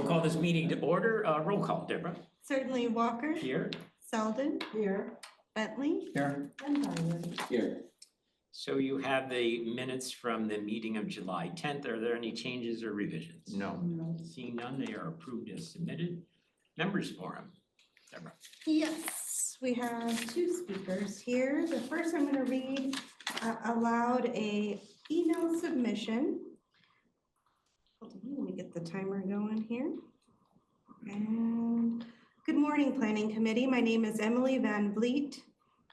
call this meeting to order. Roll call, Deborah. Certainly. Walker. Here. Selden. Here. Bentley. Here. And Byron. Here. So you have the minutes from the meeting of July 10th. Are there any changes or revisions? No. Seeing none, they are approved as submitted. Members forum. Deborah. Yes, we have two speakers here. The first I'm going to read aloud a email submission. Hold on, let me get the timer going here. And good morning, Planning Committee. My name is Emily Van Vliet,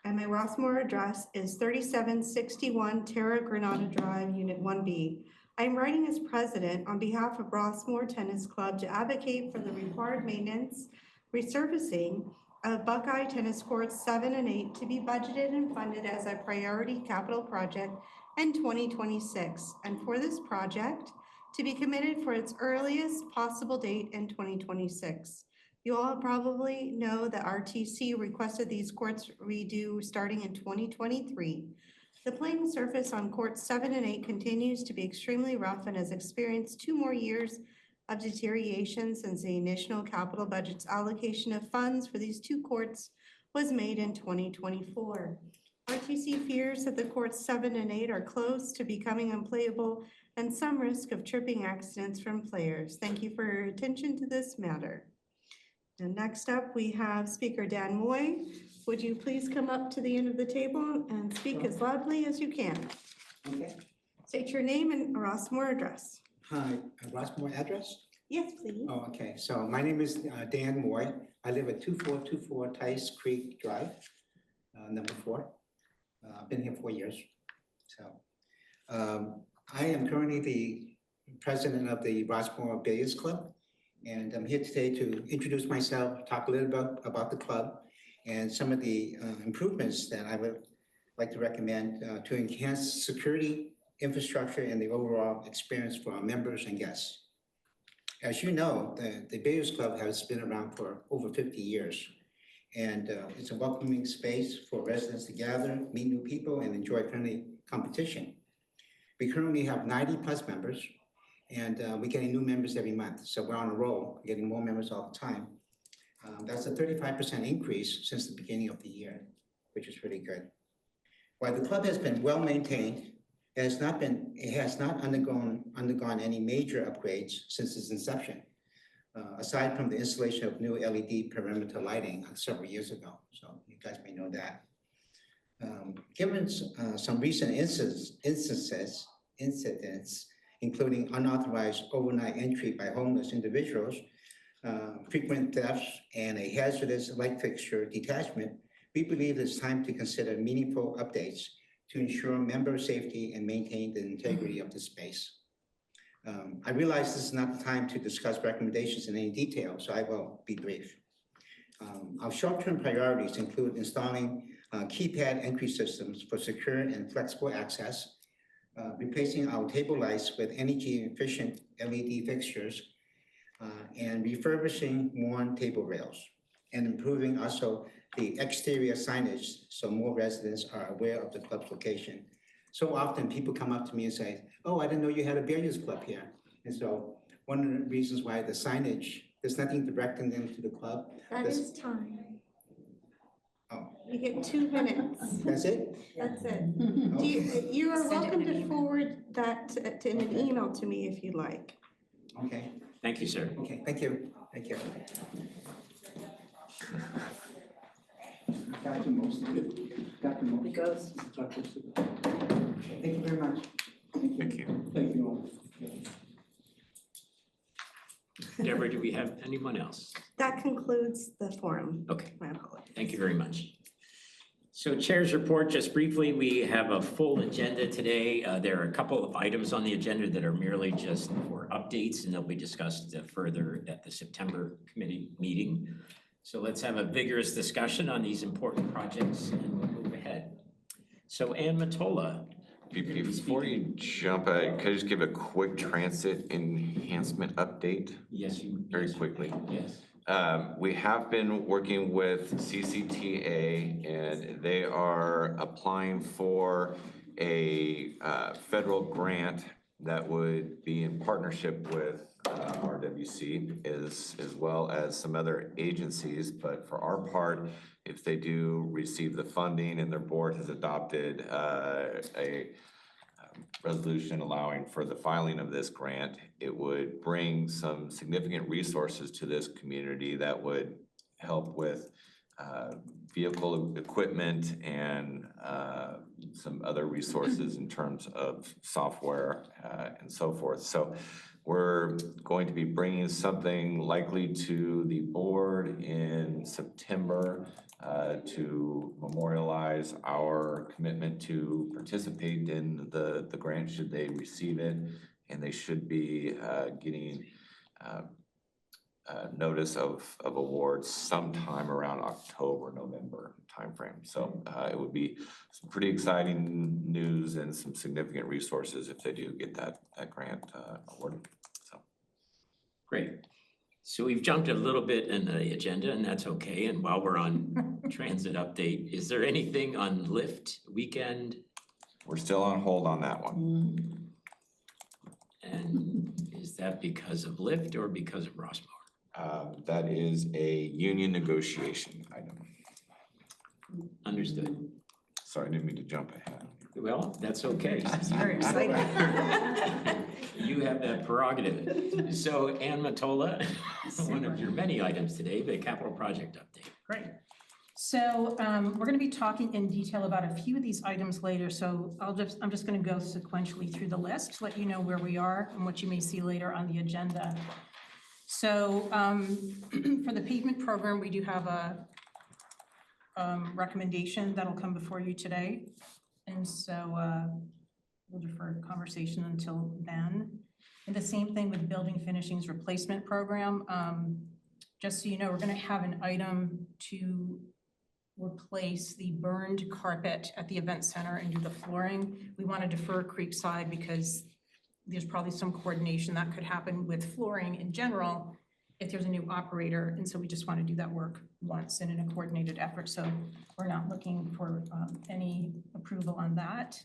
and my Rossmore address is 3761 Terra Granada Drive, Unit 1B. I'm writing as president on behalf of Rossmore Tennis Club to advocate for the required maintenance, resurfacing of Buckeye Tennis Courts 7 and 8 to be budgeted and funded as a priority capital project in 2026, and for this project to be committed for its earliest possible date in 2026. You all probably know that RTC requested these courts redo starting in 2023. The playing surface on courts 7 and 8 continues to be extremely rough and has experienced 2 more years of deterioration since the initial capital budget's allocation of funds for these 2 courts was made in 2024. RTC fears that the courts 7 and 8 are close to becoming unplayable and some risk of tripping accidents from players. Thank you for your attention to this matter. And next up, we have Speaker Dan Moy. Would you please come up to the end of the table and speak as loudly as you can? Okay. State your name and Rossmore address. Hi, Rossmore address? Yes, please. Oh, okay. So my name is Dan Moy. I live at 2424 Tice Creek Drive, number 4. I've been here 4 years. So I am currently the president of the Rossmore Billiards Club. And I'm here today to introduce myself, talk a little bit about the club and some of the improvements that I would like to recommend to enhance security, infrastructure, and the overall experience for our members and guests. As you know, the Billiards Club has been around for over 50 years, and it's a welcoming space for residents to gather, meet new people, and enjoy friendly competition. We currently have 90 plus members, and we're getting new members every month. So we're on a roll, getting more members all the time. That's a 35% increase since the beginning of the year, which is really good. While the club has been well maintained, it has not undergone any major upgrades since its inception, aside from the installation of new LED perimeter lighting several years ago. So you guys may know that. Given some recent incidents, including unauthorized overnight entry by homeless individuals, frequent thefts, and a hazardous light fixture detachment, we believe it's time to consider meaningful updates to ensure member safety and maintain the integrity of the space. I realize this is not the time to discuss recommendations in any detail, so I will be brief. Our short-term priorities include installing keypad entry systems for secure and flexible access, replacing our table lights with energy-efficient LED fixtures, and refurbishing worn table rails, and improving also the exterior signage so more residents are aware of the club's location. So often people come up to me and say, oh, I didn't know you had a billiards club here. And so one of the reasons why the signage, there's nothing directing them to the club. That is time. Oh. You get 2 minutes. That's it? That's it. You are welcome to forward that in an email to me if you'd like. Okay. Thank you, sir. Okay, thank you. Thank you. Got to most of it. Got to most. Because. Thank you very much. Thank you. Thank you all. Deborah, do we have anyone else? That concludes the forum. Okay. My apologies. Thank you very much. So Chair's report, just briefly, we have a full agenda today. There are a couple of items on the agenda that are merely just for updates, and they'll be discussed further at the September committee meeting. So let's have a vigorous discussion on these important projects and we'll move ahead. So Ann Matola. Before you jump, could I just give a quick transit enhancement update? Yes, you. Very quickly. Yes. We have been working with CCTA and they are applying for a federal grant that would be in partnership with RWC, as well as some other agencies. But for our part, if they do receive the funding and their board has adopted a resolution allowing for the filing of this grant, it would bring some significant resources to this community that would help with vehicle equipment and some other resources in terms of software and so forth. So we're going to be bringing something likely to the board in September to memorialize our commitment to participate in the grant should they receive it. And they should be getting notice of awards sometime around October, November timeframe. So it would be some pretty exciting news and some significant resources if they do get that grant awarded. So Great. So we've jumped a little bit in the agenda, and that's okay. And while we're on transit update, is there anything on Lyft weekend? we're still on hold on that one. And is that because of Lyft or because of Rossmore? That is a union negotiation item. Understood. Sorry, I didn't mean to jump ahead. Well, that's okay. It's very exciting. You have that prerogative. So Ann Matola, one of your many items today, the capital project update. Great. So we're going to be talking in detail about a few of these items later. So I'm just going to go sequentially through the list to let you know where we are and what you may see later on the agenda. So for the pavement program, we do have a recommendation that'll come before you today. And so we'll defer conversation until then. And the same thing with building finishings replacement program. Just so you know, we're going to have an item to replace the burned carpet at the event center and do the flooring. We want to defer Creekside because there's probably some coordination that could happen with flooring in general if there's a new operator. And so we just want to do that work once and in a coordinated effort. So we're not looking for any approval on that.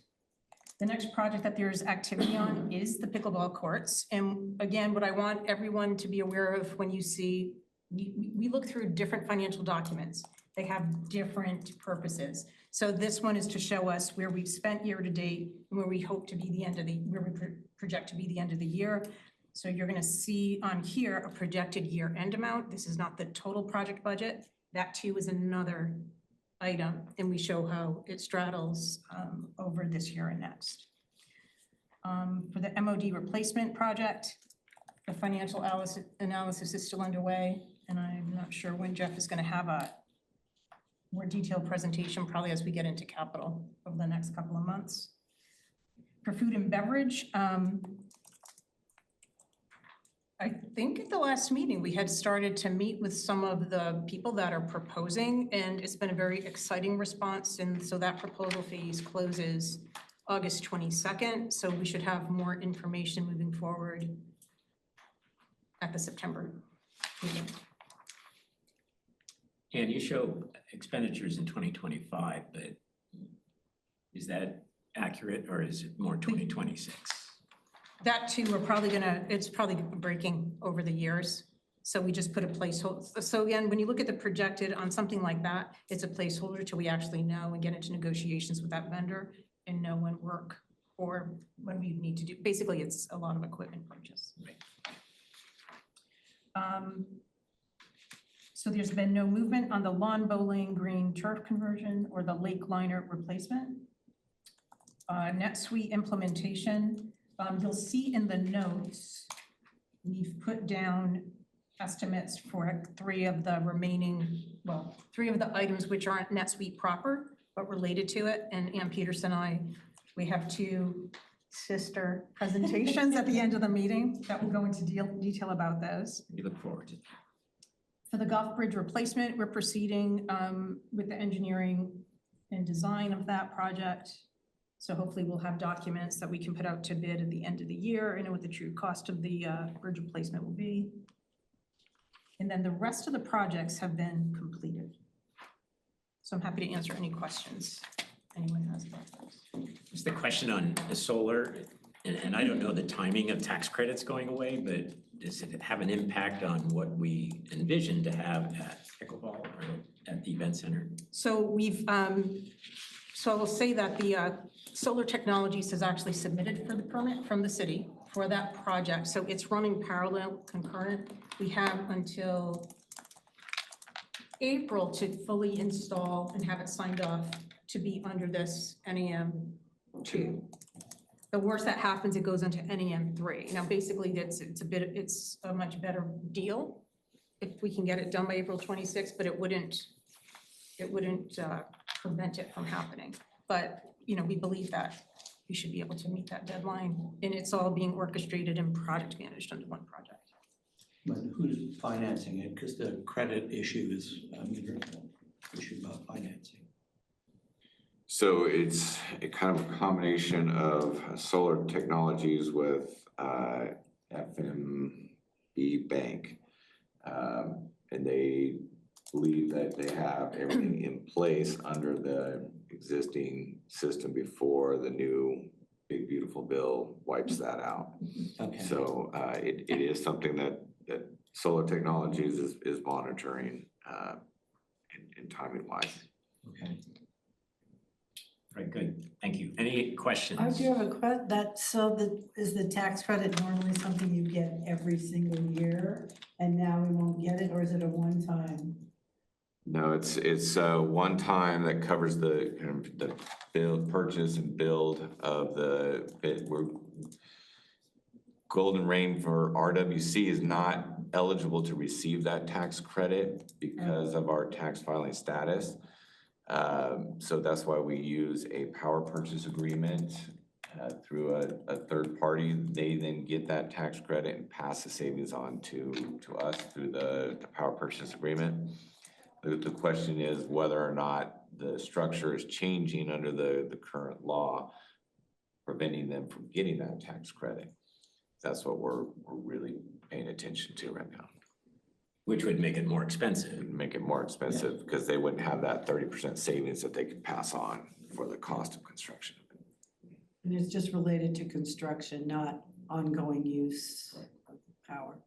The next project that there's activity on is the pickleball courts. And again, what I want everyone to be aware of when you see, we look through different financial documents. They have different purposes. So this one is to show us where we've spent year to date and where we hope to be the end of the, where we project to be the end of the year. So you're going to see on here a projected year end amount. This is not the total project budget. That too is another item, and we show how it straddles over this year and next. For the MOD replacement project, the financial analysis is still underway, and I'm not sure when Jeff is going to have a more detailed presentation, probably as we get into capital over the next couple of months. For food and beverage, I think at the last meeting, we had started to meet with some of the people that are proposing, and it's been a very exciting response. And so that proposal phase closes August 22nd. So we should have more information moving forward at the September meeting. And you show expenditures in 2025, but is that accurate or is it more 2026? That too, we're probably gonna, it's probably breaking over the years. So we just put a placeholder. So again, when you look at the projected on something like that, it's a placeholder till we actually know and get into negotiations with that vendor and know when work or when we need to do. Basically, it's a lot of equipment purchase. Right. So there's been no movement on the lawn bowling green turf conversion or the lake liner replacement. NetSuite implementation. You'll see in the notes, we've put down estimates for three of the items which aren't NetSuite proper, but related to it. And Ann Peterson and I, we have two sister presentations at the end of the meeting that will go into detail about those. We look forward to that. For the golf bridge replacement, we're proceeding with the engineering and design of that project. So hopefully we'll have documents that we can put out to bid at the end of the year and know what the true cost of the bridge replacement will be. And then the rest of the projects have been completed. So I'm happy to answer any questions anyone has about those. Just the question on the solar, and I don't know the timing of tax credits going away, but does it have an impact on what we envision to have at pickleball or at the event center? So we've, so I will say that the Solar Technologies has actually submitted for the permit from the city for that project. So it's running parallel, concurrent. We have until April to fully install and have it signed off to be under this NEM 2. The worst that happens, it goes into NEM 3. Now, basically, it's a much better deal if we can get it done by April 26th, but it wouldn't prevent it from happening. But, you know, we believe that we should be able to meet that deadline, and it's all being orchestrated and project managed under one project. But who's financing it? Because the credit issue is a issue about financing. So it's a kind of a combination of Solar Technologies with FMB Bank. And they believe that they have everything in place under the existing system before the new big beautiful bill wipes that out. Okay. So it is something that Solar Technologies is monitoring in timing wise. Okay. Right, good, thank you. Any questions? I do have a question, is the tax credit normally something you get every single year and now we won't get it, or is it a one-time? No, it's one time that covers the build, purchase and build of we're Golden Rain for RWC is not eligible to receive that tax credit because of our tax filing status. So that's why we use a power purchase agreement through a third party. They then get that tax credit and pass the savings on to us through the power purchase agreement. The question is whether or not the structure is changing under the current law, preventing them from getting that tax credit. That's what we're really paying attention to right now. Which would make it more expensive. It would make it more expensive because they wouldn't have that 30% savings that they could pass on for the cost of construction. And it's just related to construction, not ongoing use of power.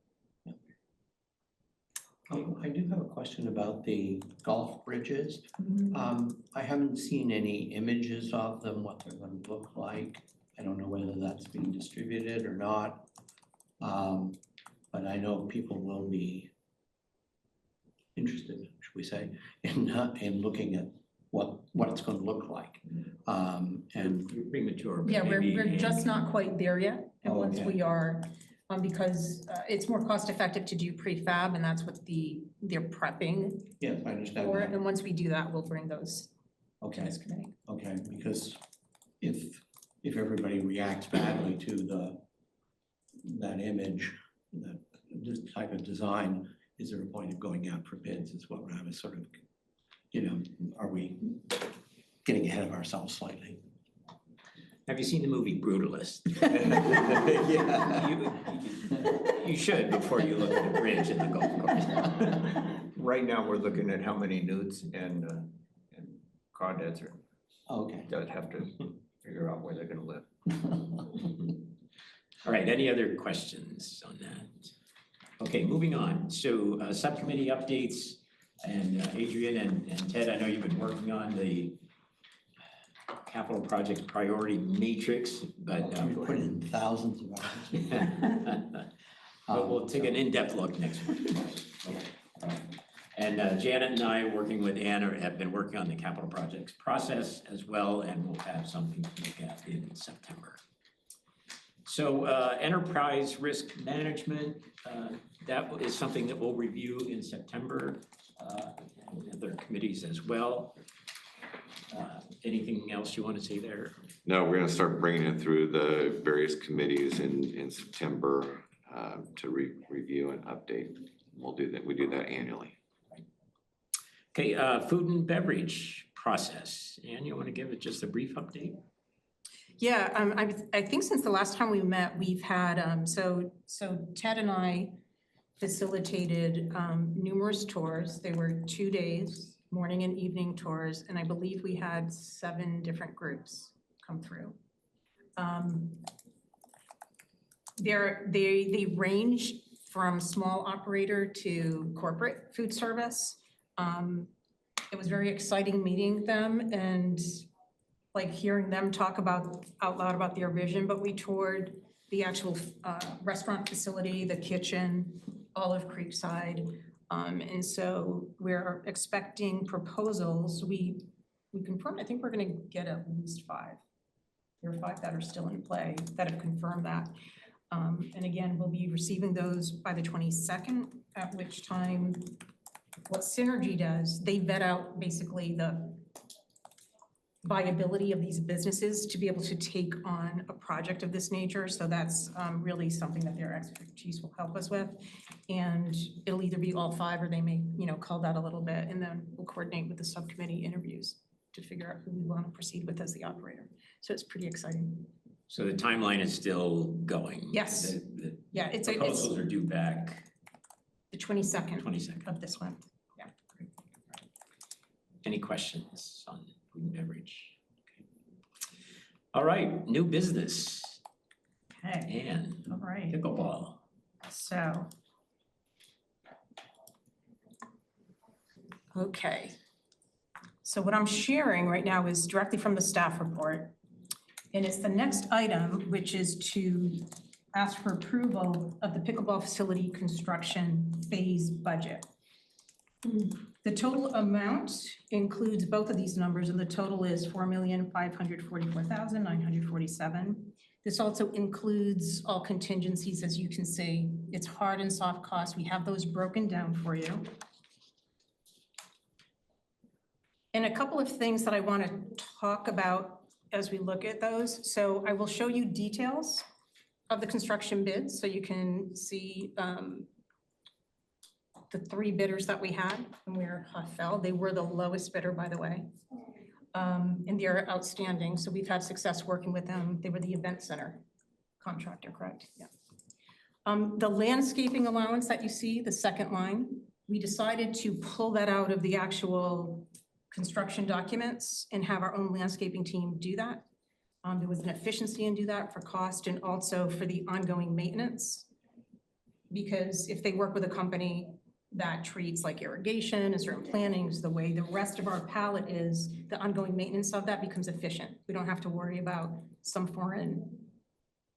I do have a question about the golf bridges. I haven't seen any images of them, what they're going to look like. I don't know whether that's being distributed or not. But I know people will be interested, should we say, in looking at what it's going to look like. And You're premature, but Yeah, maybe. we're just not quite there yet. And Oh, once okay. we are, because it's more cost effective to do prefab, and that's what they're prepping yes, I understand for. that. And once we do that, we'll bring those to Okay, this committee. okay, because if everybody reacts badly to that image, this type of design, is there a point of going out for bids is what I was sort of, are we getting ahead of ourselves slightly? Have you seen the movie Brutalist? Yeah. You should before you look at the bridge in the golf course. Right now, we're looking at how many newts and crawdads are, Okay. that have to figure out where they're gonna live. All right, any other questions on that? Okay, moving on. So subcommittee updates, and Adrian and Ted, I know you've been working on the capital project priority matrix, but We put in thousands of hours. but we'll take an in-depth look next week. And Janet and I, working with Ann, have been working on the capital projects process as well, and we'll have something to look at in September. So enterprise risk management, that is something that we'll review in September, and other committees as well. Anything else you want to say there? No, we're gonna start bringing it through the various committees in September to review and update. We'll do that. We do that annually. Okay, food and beverage process. Ann, you want to give it just a brief update? Yeah, I think since the last time we met, we've had, so Ted and I facilitated numerous tours. They were 2 days, morning and evening tours, and I believe we had 7 different groups come through. They range from small operator to corporate food service. It was very exciting meeting them and like hearing them talk out loud about their vision, but we toured the actual restaurant facility, the kitchen, Olive Creek side. And so we're expecting proposals. We confirmed, I think we're gonna get at least 5. There are 5 that are still in play that have confirmed that. And again, we'll be receiving those by the 22nd, at which time what Synergy does, they vet out basically the viability of these businesses to be able to take on a project of this nature. So that's really something that their expertise will help us with. And it'll either be all 5 or they may, cull that a little bit, and then we'll coordinate with the subcommittee interviews to figure out who we want to proceed with as the operator. So it's pretty exciting. So the timeline is still going? Yes. The Yeah, it's proposals are due back the 22nd 22nd. of this month. Any questions on food and beverage? Okay. All right, new business. Okay, And all right. pickleball. So. Okay. So what I'm sharing right now is directly from the staff report. And it's the next item, which is to ask for approval of the pickleball facility construction phase budget. The total amount includes both of these numbers, and the total is $4,544,947. This also includes all contingencies, as you can see. It's hard and soft costs. We have those broken down for you. And a couple of things that I want to talk about as we look at those. So I will show you details of the construction bids so you can see the 3 bidders that we had and where Huff fell. They were the lowest bidder, by the way. And they're outstanding. So we've had success working with them. They were the event center contractor, correct? Yeah. The landscaping allowance that you see, the second line, we decided to pull that out of the actual construction documents and have our own landscaping team do that. There was an efficiency in do that for cost and also for the ongoing maintenance. Because if they work with a company that treats like irrigation and certain plantings, the way the rest of our palette is, the ongoing maintenance of that becomes efficient. We don't have to worry about some foreign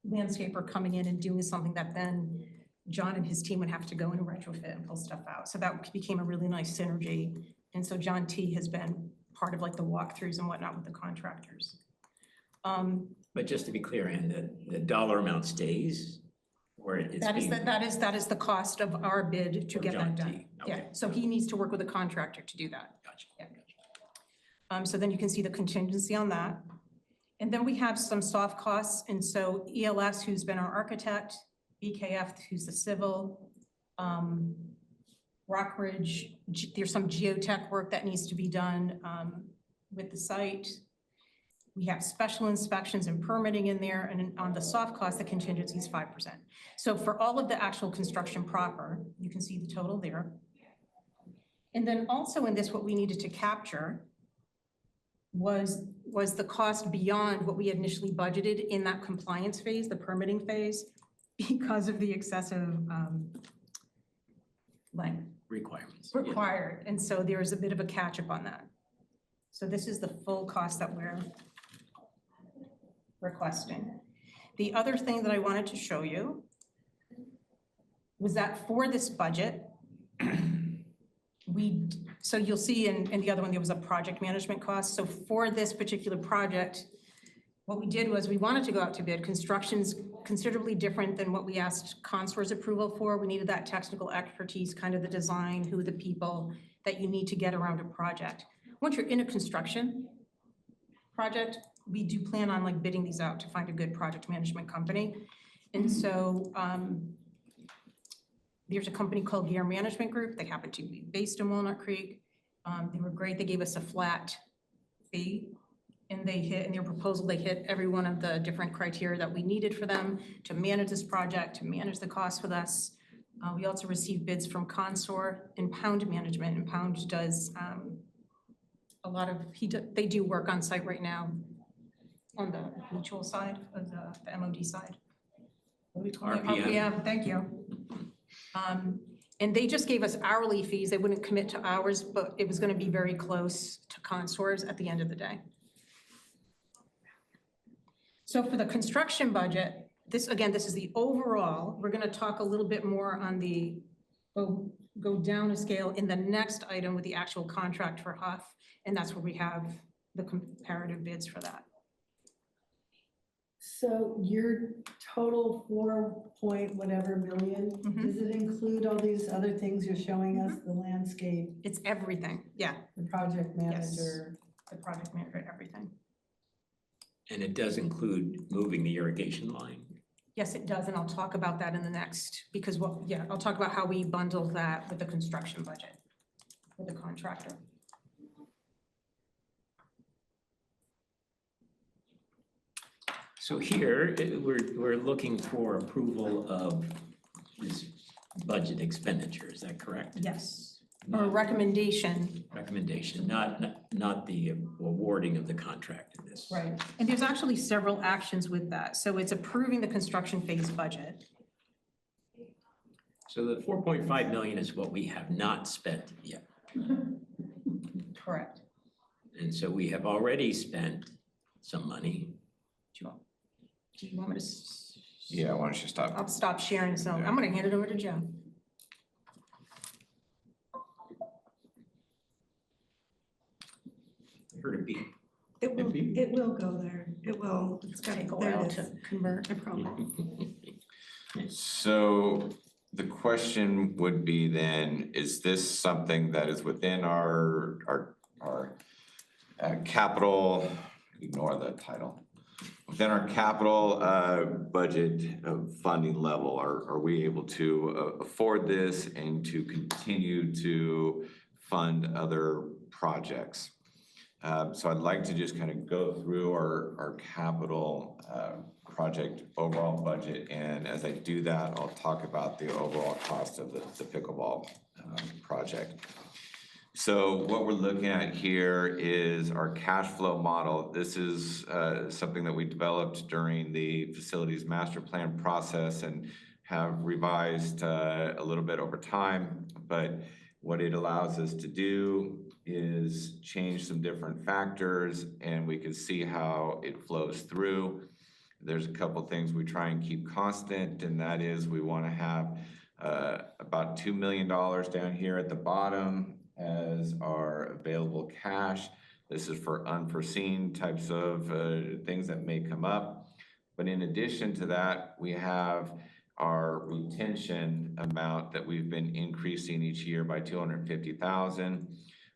landscaper coming in and doing something that then John and his team would have to go and retrofit and pull stuff out. So that became a really nice synergy. And so John T has been part of like the walkthroughs and whatnot with the contractors. But just to be clear, Ann, the dollar amount stays or it's That is being- that is the cost of our bid to From get John that done. T. Yeah, Okay. so he needs to work with a contractor to do that. Gotcha. Yeah. So then you can see the contingency on that. And then we have some soft costs. And so ELS, who's been our architect, BKF, who's the civil, Rockridge, there's some geotech work that needs to be done with the site. We have special inspections and permitting in there, and on the soft cost, the contingency is 5%. So for all of the actual construction proper, you can see the total there. And then also in this, what we needed to capture was the cost beyond what we had initially budgeted in that compliance phase, the permitting phase, because of the excessive length Requirements. Yeah. required. And so there's a bit of a catch up on that. So this is the full cost that we're requesting. The other thing that I wanted to show you was that for this budget, so you'll see in the other one, there was a project management cost. So for this particular project, what we did was we wanted to go out to bid. Construction's considerably different than what we asked Consor's approval for. We needed that technical expertise, kind of the design, who are the people that you need to get around a project. Once you're in a construction project, we do plan on like bidding these out to find a good project management company. And so there's a company called Gear Management Group. They happen to be based in Walnut Creek. They were great. They gave us a flat fee. And they hit, in their proposal, they hit every one of the different criteria that we needed for them to manage this project, to manage the costs with us. We also received bids from Consor and Pound Management, and Pound does a lot of, they do work on site right now on the mutual side of the MOD side. RPM, thank you. And they just gave us hourly fees. They wouldn't commit to hours, but it was gonna be very close to consours at the end of the day. So for the construction budget, this, again, this is the overall. We're gonna talk a little bit more on the, go down a scale in the next item with the actual contract for Huff. And that's where we have the comparative bids for that. So your total 4 whatever million, does it include all these other things you're showing us, the landscape, It's everything, yeah. the project manager? The project manager, everything. And it does include moving the irrigation line. Yes, it does, and I'll talk about that in the next, because I'll talk about how we bundle that with the construction budget, with the contractor. So here, we're looking for approval of this budget expenditure, is that correct? Yes. Or a recommendation. Recommendation, not the awarding of the contract in this. Right. And there's actually several actions with that. So it's approving the construction phase budget. So the 4.5 million is what we have not spent yet. Correct. And so we have already spent some money. Do you want me to? Yeah, why don't you stop? I'll stop sharing, so I'm gonna hand it over to Joe. I heard a beep. It will go there. It will. It's got to Take a go there. while It is. to convert. I promise. So the question would be then, is this something that is within our capital, ignore the title, within our capital budget funding level? Are we able to afford this and to continue to fund other projects? So I'd like to just kind of go through our capital project overall budget, and as I do that, I'll talk about the overall cost of the pickleball project. So what we're looking at here is our cash flow model. This is something that we developed during the facilities master plan process and have revised a little bit over time, but what it allows us to do is change some different factors, and we can see how it flows through. There's a couple things we try and keep constant, and that is we want to have about $2 million down here at the bottom as our available cash. This is for unforeseen types of things that may come up. But in addition to that, we have our retention amount that we've been increasing each year by 250,000.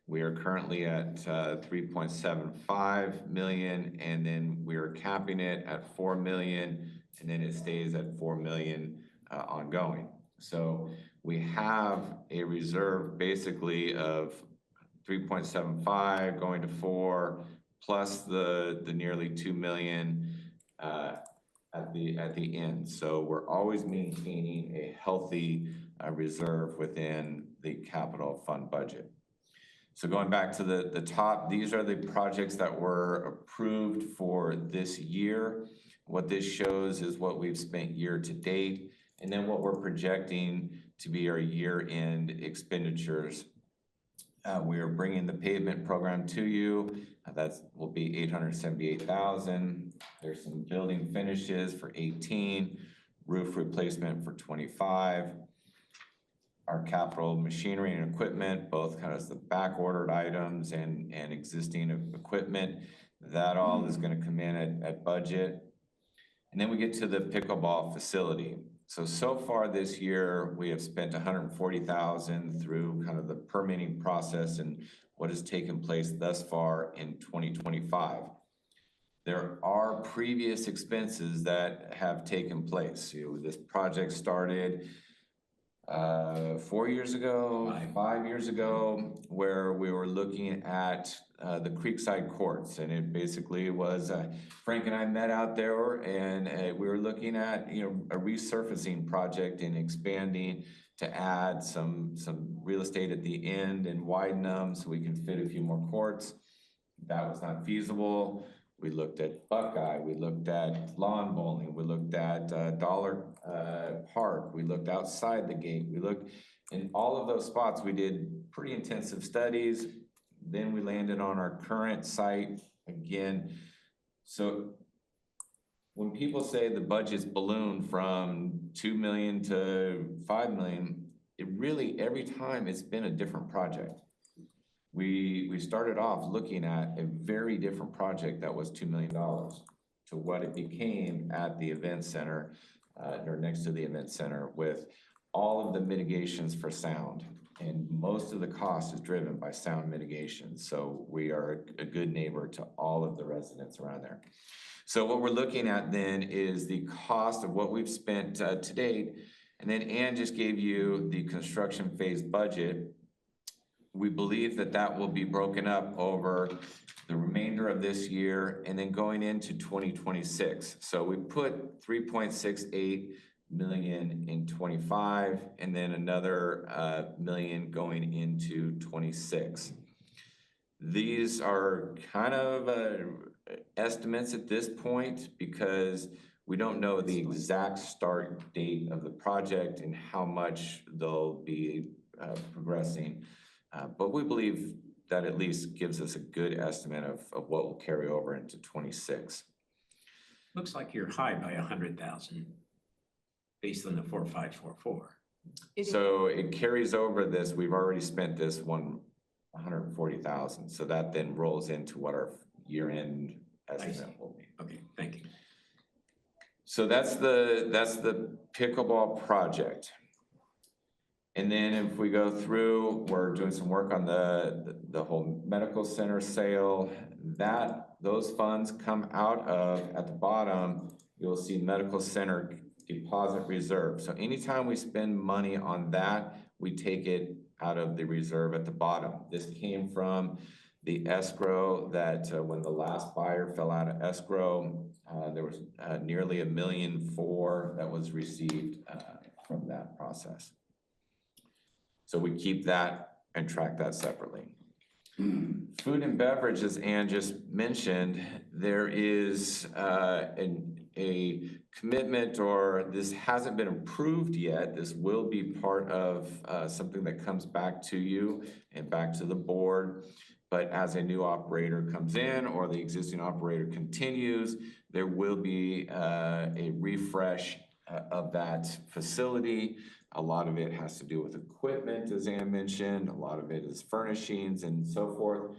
We are currently at 3.75 million, and then we are capping it at 4 million, and then it stays at 4 million ongoing. So we have a reserve basically of 3.75 going to 4, plus the nearly 2 million at the end. So we're always maintaining a healthy reserve within the capital fund budget. So going back to the top, these are the projects that were approved for this year. What this shows is what we've spent year to date, and then what we're projecting to be our year-end expenditures. We are bringing the pavement program to you. That will be 878,000. There's some building finishes for 18, roof replacement for 25. Our capital machinery and equipment, both kind of the back ordered items and existing equipment, that all is going to come in at budget. And then we get to the pickleball facility. So far this year, we have spent 140,000 through kind of the permitting process and what has taken place thus far in 2025. There are previous expenses that have taken place. This project started 4 years ago, 5 years ago, where we were looking at the Creekside courts, and it basically was Frank and I met out there, and we were looking at a resurfacing project and expanding to add some real estate at the end and widen them so we can fit a few more courts. That was not feasible. We looked at Buckeye, we looked at lawn bowling, we looked at Dollar Park, we looked outside the gate, we looked in all of those spots. We did pretty intensive studies. Then we landed on our current site again. So when people say the budget's ballooned from 2 million to 5 million, it really, every time it's been a different project. We started off looking at a very different project that was $2 million to what it became at the event center, or next to the event center, with all of the mitigations for sound. And most of the cost is driven by sound mitigation. So we are a good neighbor to all of the residents around there. So what we're looking at then is the cost of what we've spent to date. And then Ann just gave you the construction phase budget. We believe that that will be broken up over the remainder of this year and then going into 2026. So we put 3.68 million in 25 and then another million going into 26. These are kind of estimates at this point because we don't know the exact start date of the project and how much they'll be progressing. But we believe that at least gives us a good estimate of what will carry over into 26. Looks like you're high by 100,000 based on the 4544. So it carries over this, we've already spent this 140,000. So that then rolls into what our year-end estimate will be. Okay, thank you. So that's the pickleball project. And then if we go through, we're doing some work on the whole medical center sale. Those funds come out of, at the bottom, you'll see medical center deposit reserve. So anytime we spend money on that, we take it out of the reserve at the bottom. This came from the escrow that when the last buyer fell out of escrow, there was nearly $1.4 million that was received from that process. So we keep that and track that separately. Food and beverage, as Ann just mentioned, there is a commitment, or this hasn't been approved yet. This will be part of something that comes back to you and back to the board. But as a new operator comes in or the existing operator continues, there will be a refresh of that facility. A lot of it has to do with equipment, as Ann mentioned. A lot of it is furnishings and so forth.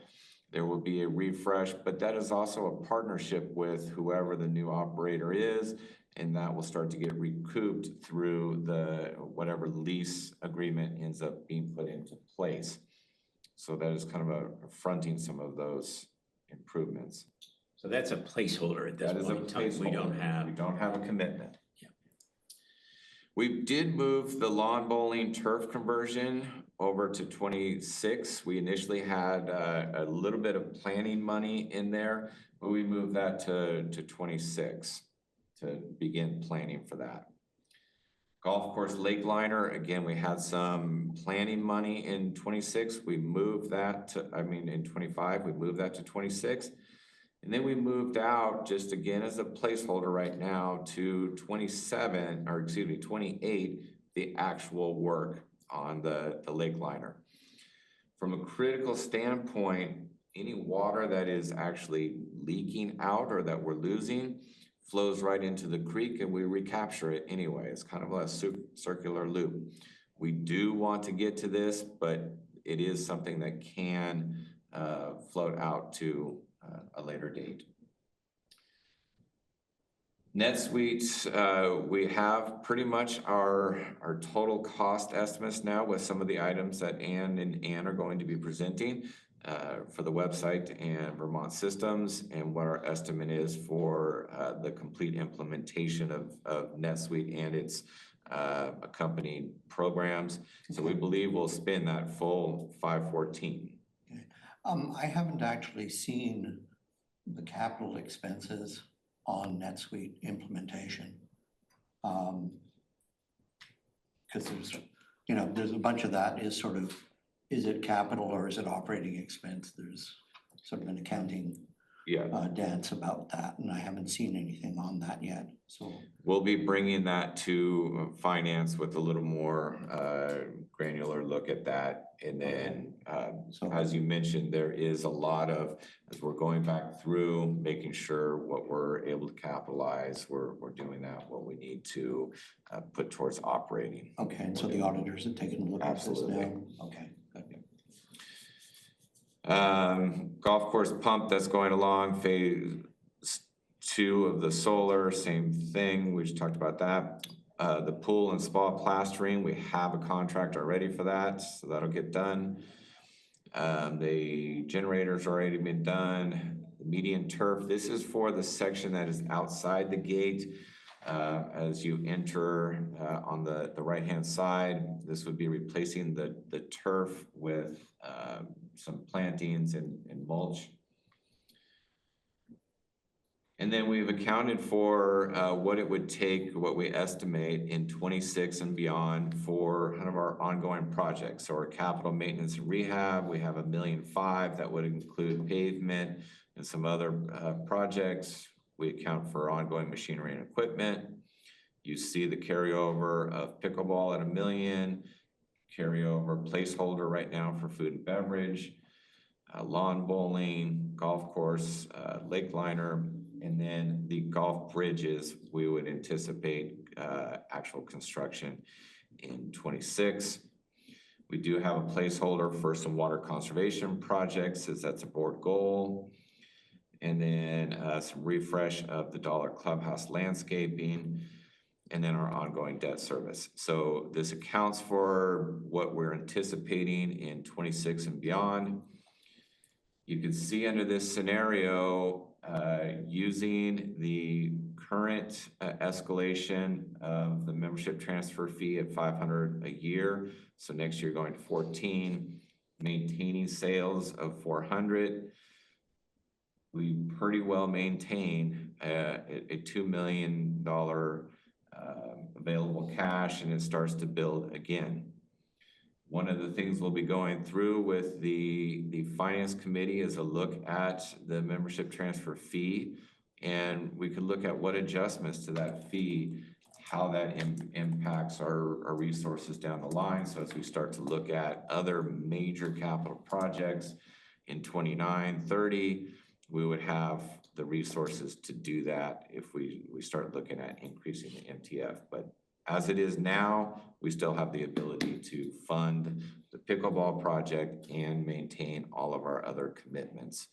There will be a refresh, but that is also a partnership with whoever the new operator is, and that will start to get recouped through the whatever lease agreement ends up being put into place. So that is kind of fronting some of those improvements. So that's a placeholder at this point in time. We don't have a commitment. Yeah. We did move the lawn bowling turf conversion over to 26. We initially had a little bit of planning money in there, but we moved that to 26 to begin planning for that. Golf course lake liner, again, we had some planning money in 26. We moved that to, in 25, we moved that to 26. And then we moved out, just again as a placeholder right now, to 28, the actual work on the lake liner. From a critical standpoint, any water that is actually leaking out or that we're losing flows right into the creek and we recapture it anyway. It's kind of a circular loop. We do want to get to this, but it is something that can float out to a later date. NetSuite, we have pretty much our total cost estimates now with some of the items that Ann are going to be presenting for the website and Vermont Systems, and what our estimate is for the complete implementation of NetSuite and its accompanying programs. So we believe we'll spend that full 514. Okay. I haven't actually seen the capital expenses on NetSuite implementation. Because there's a bunch of that is sort of, is it capital or is it operating expense? There's sort of an accounting. Yeah. dance about that, and I haven't seen anything on that yet, so. We'll be bringing that to finance with a little more granular look at that. And then, So- as you mentioned, there is a lot of, as we're going back through, making sure what we're able to capitalize, we're doing that, what we need to put towards operating. Okay, and so the auditors have taken a look at this Absolutely. now? Okay, good. Golf course pump that's going along, phase 2 of the solar, same thing, we just talked about that. The pool and spa plastering, we have a contract already for that, so that'll get done. The generator's already been done. The median turf, this is for the section that is outside the gate. As you enter on the right-hand side, this would be replacing the turf with some plantings and mulch. And then we've accounted for what it would take, what we estimate in 26 and beyond for kind of our ongoing projects. So our capital maintenance and rehab, we have $1.5 million that would include pavement and some other projects. We account for ongoing machinery and equipment. You see the carryover of pickleball at $1 million, carryover placeholder right now for food and beverage, lawn bowling, golf course, lake liner, and then the golf bridges, we would anticipate actual construction in 26. We do have a placeholder for some water conservation projects, as that's a board goal. And then some refresh of the Dollar Clubhouse landscaping, and then our ongoing debt service. So this accounts for what we're anticipating in 26 and beyond. You can see under this scenario, using the current escalation of the membership transfer fee at $500 a year. So next year going to 14, maintaining sales of 400. We pretty well maintain a $2 million available cash, and it starts to build again. One of the things we'll be going through with the finance committee is a look at the membership transfer fee, and we could look at what adjustments to that fee, how that impacts our resources down the line. So as we start to look at other major capital projects in 29, 30, we would have the resources to do that if we start looking at increasing the MTF. But as it is now, we still have the ability to fund the pickleball project and maintain all of our other commitments.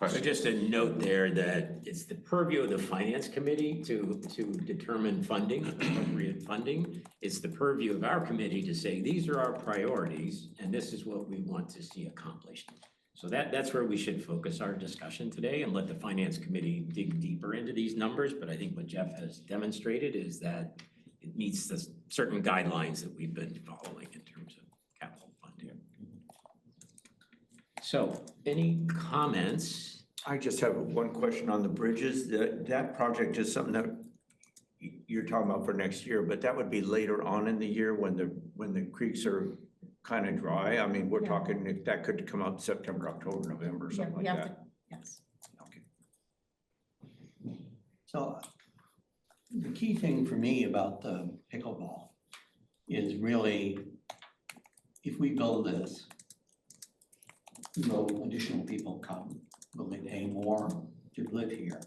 So just a note there that it's the purview of the finance committee to determine funding, appropriate funding. It's the purview of our committee to say, these are our priorities and this is what we want to see accomplished. So that's where we should focus our discussion today and let the finance committee dig deeper into these numbers. But I think what Jeff has demonstrated is that it meets the certain guidelines that we've been following in terms of capital funding. So any comments? I just have one question on the bridges. That project is something that you're talking about for next year, but that would be later on in the year when the creeks are kind of dry. I mean, we're talking that could come up September, October, November, something like that. Yes. Okay. So the key thing for me about the pickleball is really, if we build this, will additional people come? Will they pay more to live here?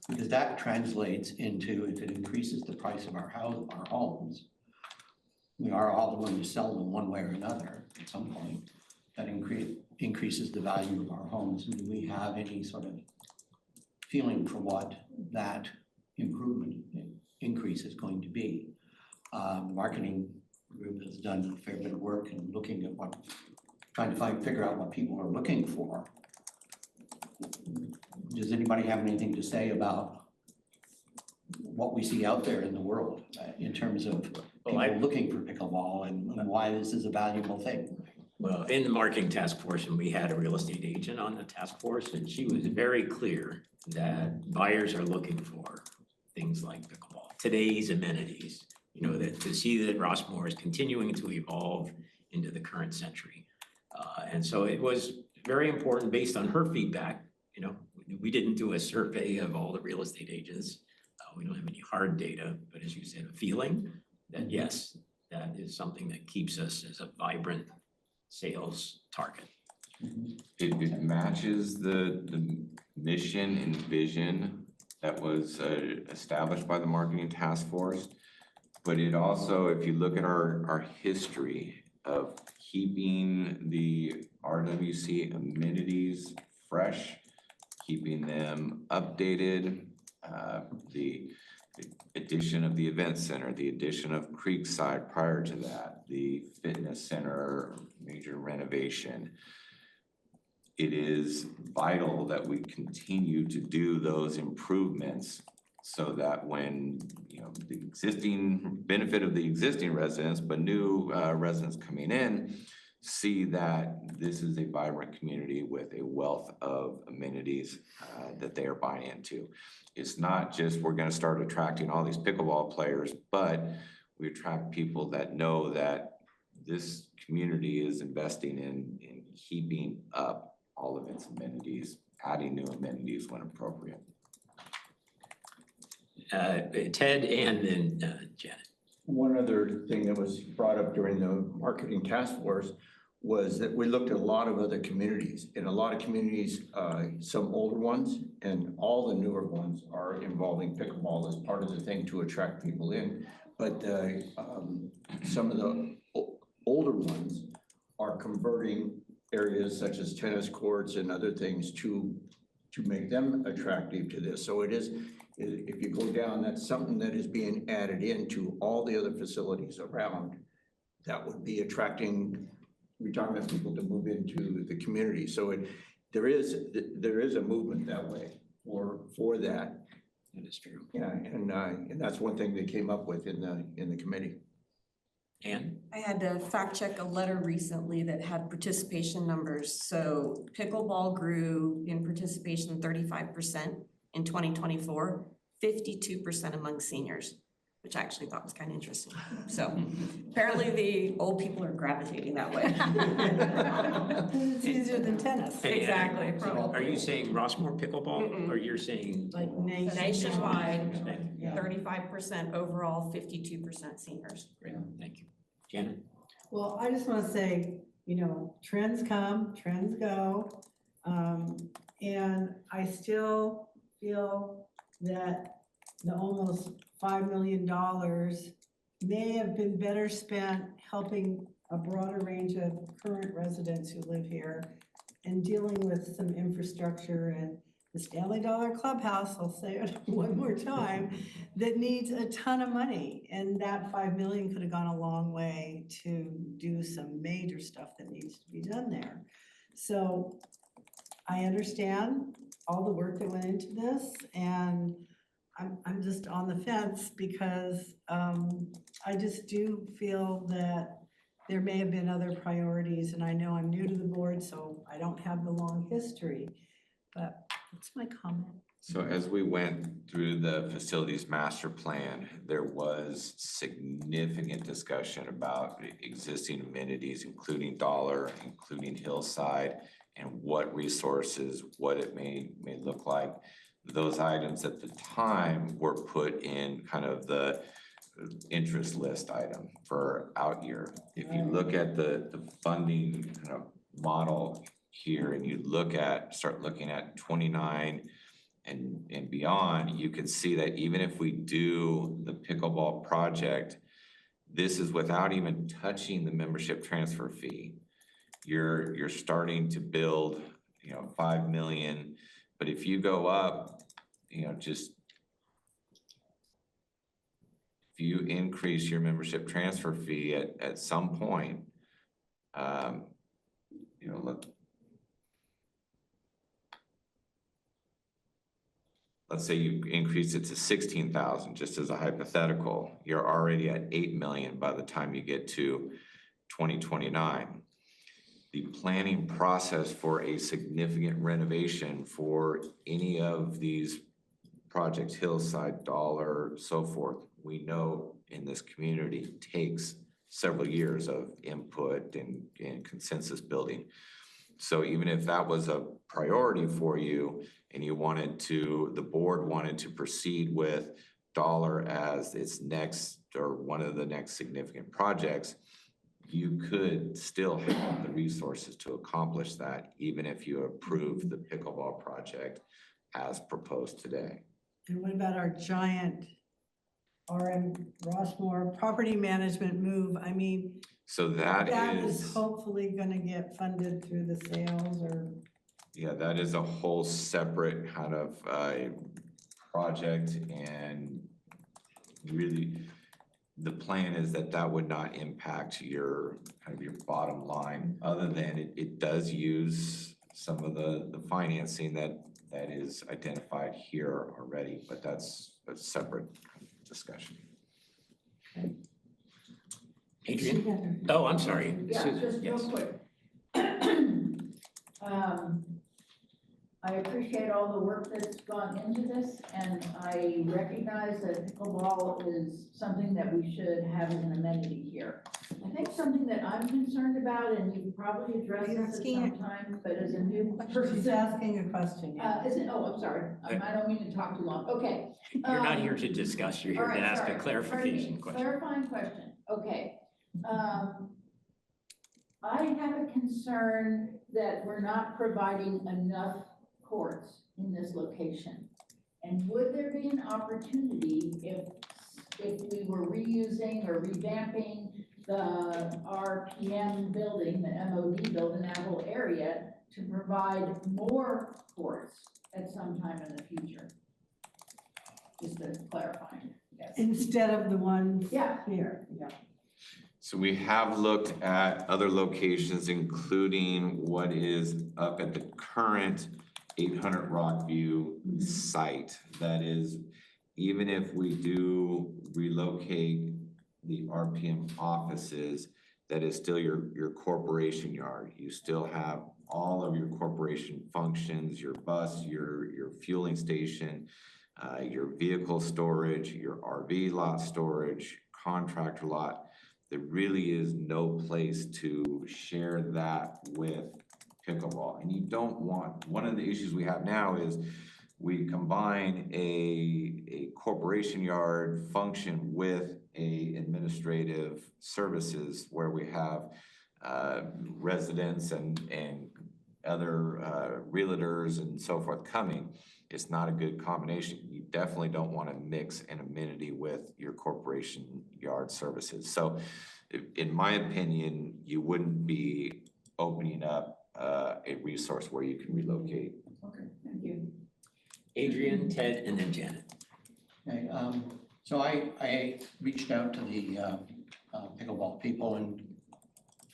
Because that translates into, if it increases the price of our homes, we are all going to sell them one way or another at some point. That increases the value of our homes. And do we have any sort of feeling for what that increase is going to be? The marketing group has done a fair bit of work in looking at trying to figure out what people are looking for. Does anybody have anything to say about what we see out there in the world in terms of people looking for pickleball and why this is a valuable thing? Well, in the marketing task force, and we had a real estate agent on the task force, and she was very clear that buyers are looking for things like pickleball, today's amenities, that to see that Rossmore is continuing to evolve into the current century. And so it was very important based on her feedback, you know, we didn't do a survey of all the real estate agents. We don't have any hard data, but as you said, a feeling that yes, that is something that keeps us as a vibrant sales target. It matches the mission and vision that was established by the marketing task force. But it also, if you look at our history of keeping the RWC amenities fresh, keeping them updated, the addition of the event center, the addition of Creekside prior to that, the fitness center, major renovation. It is vital that we continue to do those improvements so that when, you know, the existing benefit of the existing residents, but new residents coming in, see that this is a vibrant community with a wealth of amenities that they are buying into. It's not just we're gonna start attracting all these pickleball players, but we attract people that know that this community is investing in keeping up all of its amenities, adding new amenities when appropriate. Ted and then Janet. One other thing that was brought up during the marketing task force was that we looked at a lot of other communities. In a lot of communities, some older ones and all the newer ones are involving pickleball as part of the thing to attract people in. But some of the older ones are converting areas such as tennis courts and other things to make them attractive to this. So it is, if you go down, that's something that is being added into all the other facilities around that would be attracting retirement people to move into the community. So there is a movement that way for that. That is true. Yeah, and that's one thing they came up with in the committee. And I had to fact check a letter recently that had participation numbers. So pickleball grew in participation 35% in 2024, 52% among seniors, which I actually thought was kind of interesting. So apparently the old people are gravitating that way. It's easier than tennis. Exactly. So are you saying Rossmore pickleball or you're saying? Like Nationwide, Yeah. 35% overall, 52% seniors. Great, thank you. Janet? Well, I just want to say, you know, trends come, trends go. And I still feel that the almost $5 million may have been better spent helping a broader range of current residents who live here and dealing with some infrastructure and the Stanley Dollar Clubhouse, I'll say it one more time, that needs a ton of money. And that 5 million could have gone a long way to do some major stuff that needs to be done there. So I understand all the work that went into this, and I'm just on the fence because I just do feel that there may have been other priorities, and I know I'm new to the board, so I don't have the long history, but that's my comment. So as we went through the facilities master plan, there was significant discussion about existing amenities, including Dollar, including Hillside, and what resources, what it may look like. Those items at the time were put in kind of the interest list item for out year. If you look at the funding kind of model here and you start looking at 29 and beyond, you can see that even if we do the pickleball project, this is without even touching the membership transfer fee. You're starting to build, you know, 5 million, but if you go up, you know, just if you increase your membership transfer fee at some point, you know, look, let's say you increase it to 16,000, just as a hypothetical, you're already at 8 million by the time you get to 2029. The planning process for a significant renovation for any of these projects, Hillside, Dollar, so forth, we know in this community takes several years of input and consensus building. So even if that was a priority for you and you wanted to, the board wanted to proceed with Dollar as its next or one of the next significant projects, you could still have the resources to accomplish that, even if you approve the pickleball project as proposed today. And what about our giant RM Rossmore property management move? I mean, So that is hopefully gonna get funded through the sales or. yeah, that is a whole separate kind of project, and really the plan is that that would not impact your kind of your bottom line, other than it does use some of the financing that is identified here already, but that's a separate discussion. Adrian? Oh, I'm sorry. Yeah, Susan, just real yes. quick. I appreciate all the work that's gone into this, and I recognize that pickleball is something that we should have as an amenity here. I think something that I'm concerned about, and you've probably addressed Are you this at asking some time, but as a new She's person. asking a question, yeah. Is it, oh, I'm sorry, I don't mean to talk too long, okay. You're not here to discuss, you're here All to right, ask a sorry. clarification Pardon me. question. Clarifying question, okay. I have a concern that we're not providing enough courts in this location. And would there be an opportunity if we were reusing or revamping the RPM building, the MOD building, that whole area, to provide more courts at some time in the future? Just a clarifying, yes. Instead of the ones Yeah. here, yeah. So we have looked at other locations, including what is up at the current 800 Rockview site. That is, even if we do relocate the RPM offices, that is still your corporation yard. You still have all of your corporation functions, your bus, your fueling station, your vehicle storage, your RV lot storage, contractor lot. There really is no place to share that with pickleball. And you don't want, one of the issues we have now is we combine a corporation yard function with a administrative services where we have residents and other realtors and so forth coming. It's not a good combination. You definitely don't want to mix an amenity with your corporation yard services. So in my opinion, you wouldn't be opening up a resource where you can relocate. Okay, thank you. Adrian, Ted, and then Janet. Okay, so I reached out to the pickleball people and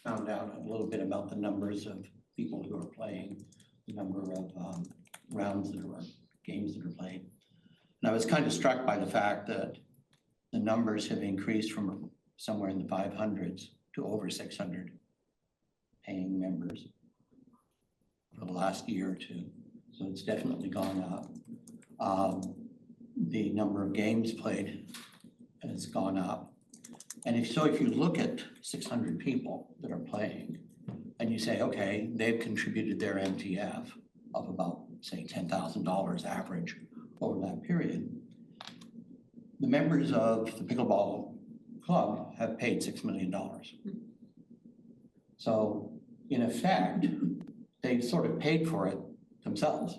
found out a little bit about the numbers of people who are playing, the number of rounds that are, games that are played. And I was kind of struck by the fact that the numbers have increased from somewhere in the 500s to over 600 paying members for the last year or two. So it's definitely gone up. The number of games played has gone up. And if you look at 600 people that are playing and you say, okay, they've contributed their MTF of about, say, $10,000 average over that period, the members of the pickleball club have paid $6 million. So in effect, they've sort of paid for it themselves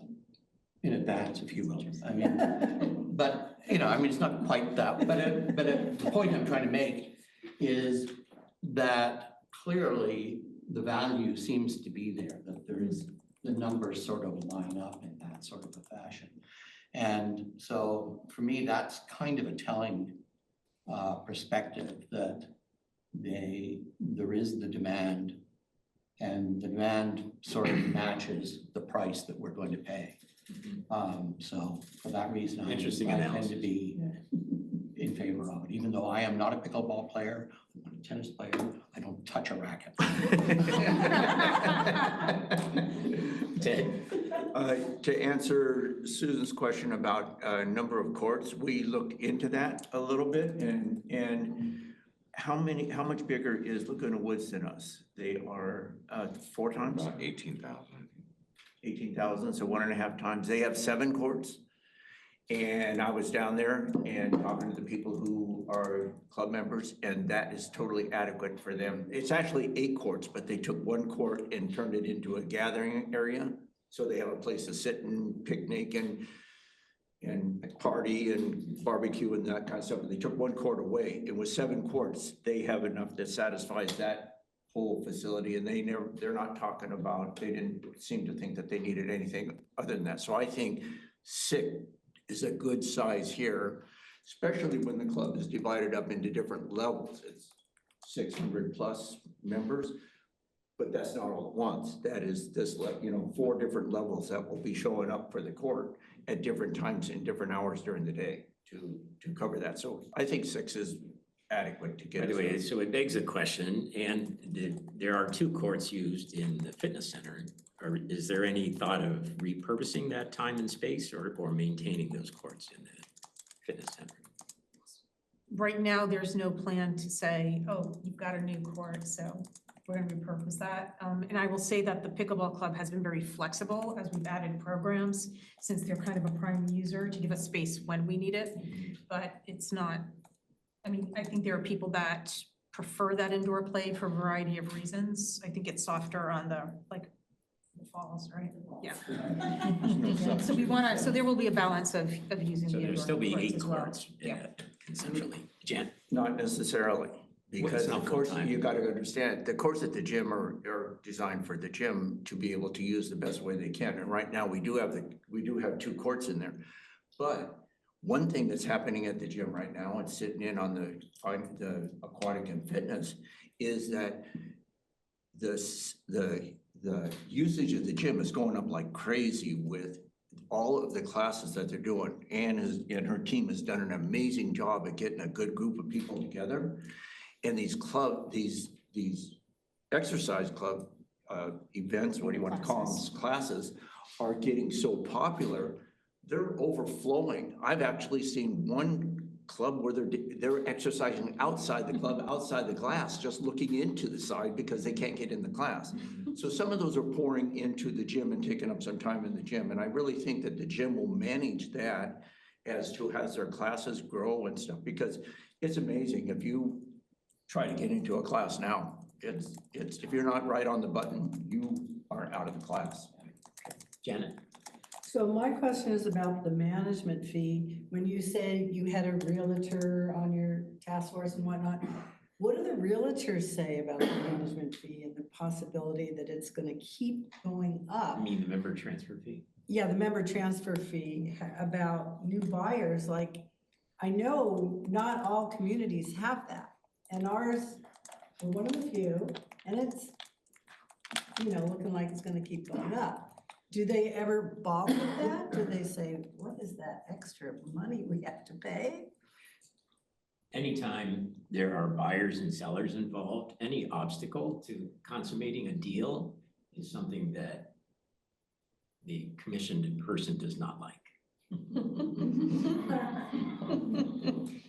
in advance, if you will. I mean, but it's not quite that. But the point I'm trying to make is that clearly the value seems to be there. That there is the numbers sort of line up in that sort of a fashion, and so for me, that's kind of a telling perspective that there is the demand, and the demand sort of matches the price that we're going to pay. So for that reason, Interesting I tend analysis. to be in favor of it, even though I am not a pickleball player, I'm not a tennis player, I don't touch a racket. Ted? To answer Susan's question about number of courts, we looked into that a little bit, and how much bigger is Laguna Woods than us? They are 4 times, About 18,000. 18,000, so 1.5 times. They have 7 courts. And I was down there and talking to the people who are club members, and that is totally adequate for them. It's actually 8 courts, but they took 1 court and turned it into a gathering area. So they have a place to sit and picnic and party and barbecue and that kind of stuff. But they took 1 court away. And with 7 courts, they have enough that satisfies that whole facility. And they're not talking about, they didn't seem to think that they needed anything other than that. So I think 6 is a good size here, especially when the club is divided up into different levels. It's 600 plus members, but that's not all at once. That is this, 4 different levels that will be showing up for the court at different times in different hours during the day to cover that. So I think 6 is adequate to get By the us way, there. so it begs a question, and there are 2 courts used in the fitness center. Or is there any thought of repurposing that time and space or maintaining those courts in the fitness center? Right now, there's no plan to say, oh, you've got a new court, so we're gonna repurpose that. And I will say that the pickleball club has been very flexible as we've added programs, since they're kind of a prime user to give us space when we need it. But it's not, I mean, I think there are people that prefer that indoor play for a variety of reasons. I think it's softer on the falls, right? Yeah. So there will be a balance of using So the there'll indoor still be courts 8 as well. courts Yeah. conceptually. Jan? Not necessarily, because not of course, full-time. you gotta understand, the courts at the gym are designed for the gym to be able to use the best way they can. And right now, we do have 2 courts in there. But one thing that's happening at the gym right now, and sitting in on the aquatic and fitness, is that the usage of the gym is going up like crazy with all of the classes that they're doing. Ann and her team has done an amazing job at getting a good group of people together. And these exercise club events, what do you want to call them, classes, are getting so popular, they're overflowing. I've actually seen one club where they're exercising outside the club, outside the class, just looking into the side because they can't get in the class. So some of those are pouring into the gym and taking up some time in the gym. And I really think that the gym will manage that as their classes grow and stuff, because it's amazing. If you try to get into a class now, it's if you're not right on the button, you are out of the class. Janet? So my question is about the management fee. When you say you had a realtor on your task force and whatnot, what do the realtors say about the management fee and the possibility that it's gonna keep going up? I mean, the member transfer fee? Yeah, the member transfer fee, about new buyers, like, I know not all communities have that. And ours, we're one of the few, and it's, looking like it's gonna keep going up. Do they ever balk at that? Do they say, what is that extra money we have to pay? Anytime there are buyers and sellers involved, any obstacle to consummating a deal is something that the commissioned person does not like.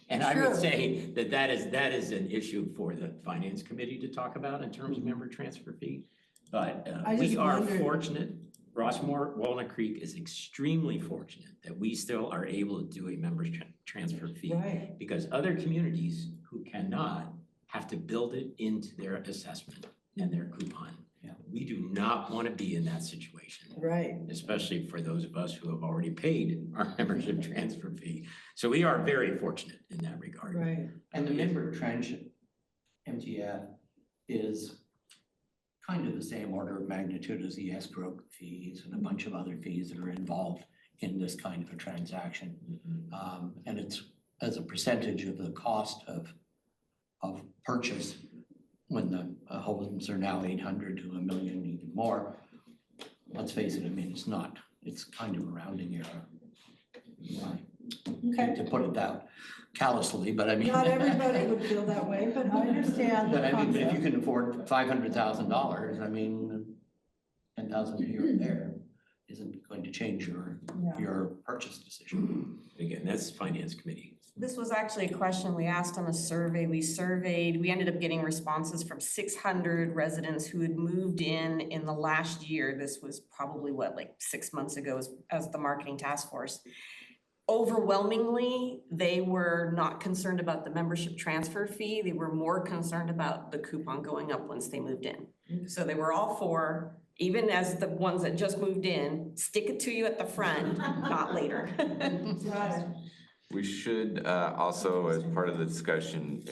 And I would True. say that is an issue for the finance committee to talk about in terms of member transfer fee. But I we just are wondered- fortunate, Rossmore, Walnut Creek is extremely fortunate that we still are able to do a member's transfer fee. Right, Because other communities who cannot have to build it into their assessment and their coupon. Yeah. We do not want to be in that situation, right. especially for those of us who have already paid our membership transfer fee. So we are very fortunate in that regard. Right. And the member tranche MTF is kind of the same order of magnitude as the escrow fees and a bunch of other fees that are involved in this kind of a transaction. And it's as a percentage of the cost of purchase when the homes are now 800 to $1 million, even more. Let's face it, I mean, it's kind of a rounding error. Okay. To put it that callously, but I mean. Not everybody would feel that way, but I understand the But I mean, if you concept. can afford $500,000, I mean, 10,000 here and there isn't going to change Yeah. your purchase decision. Again, that's finance committee This was actually a question we asked on a survey. We ended up getting responses from 600 residents who had moved in the last year. This was probably like 6 months ago as the marketing task force. Overwhelmingly, they were not concerned about the membership transfer fee. They were more concerned about the coupon going up once they moved in. So they were all for, even as the ones that just moved in, stick it to you at the front, not later. We should also, as part of the discussion,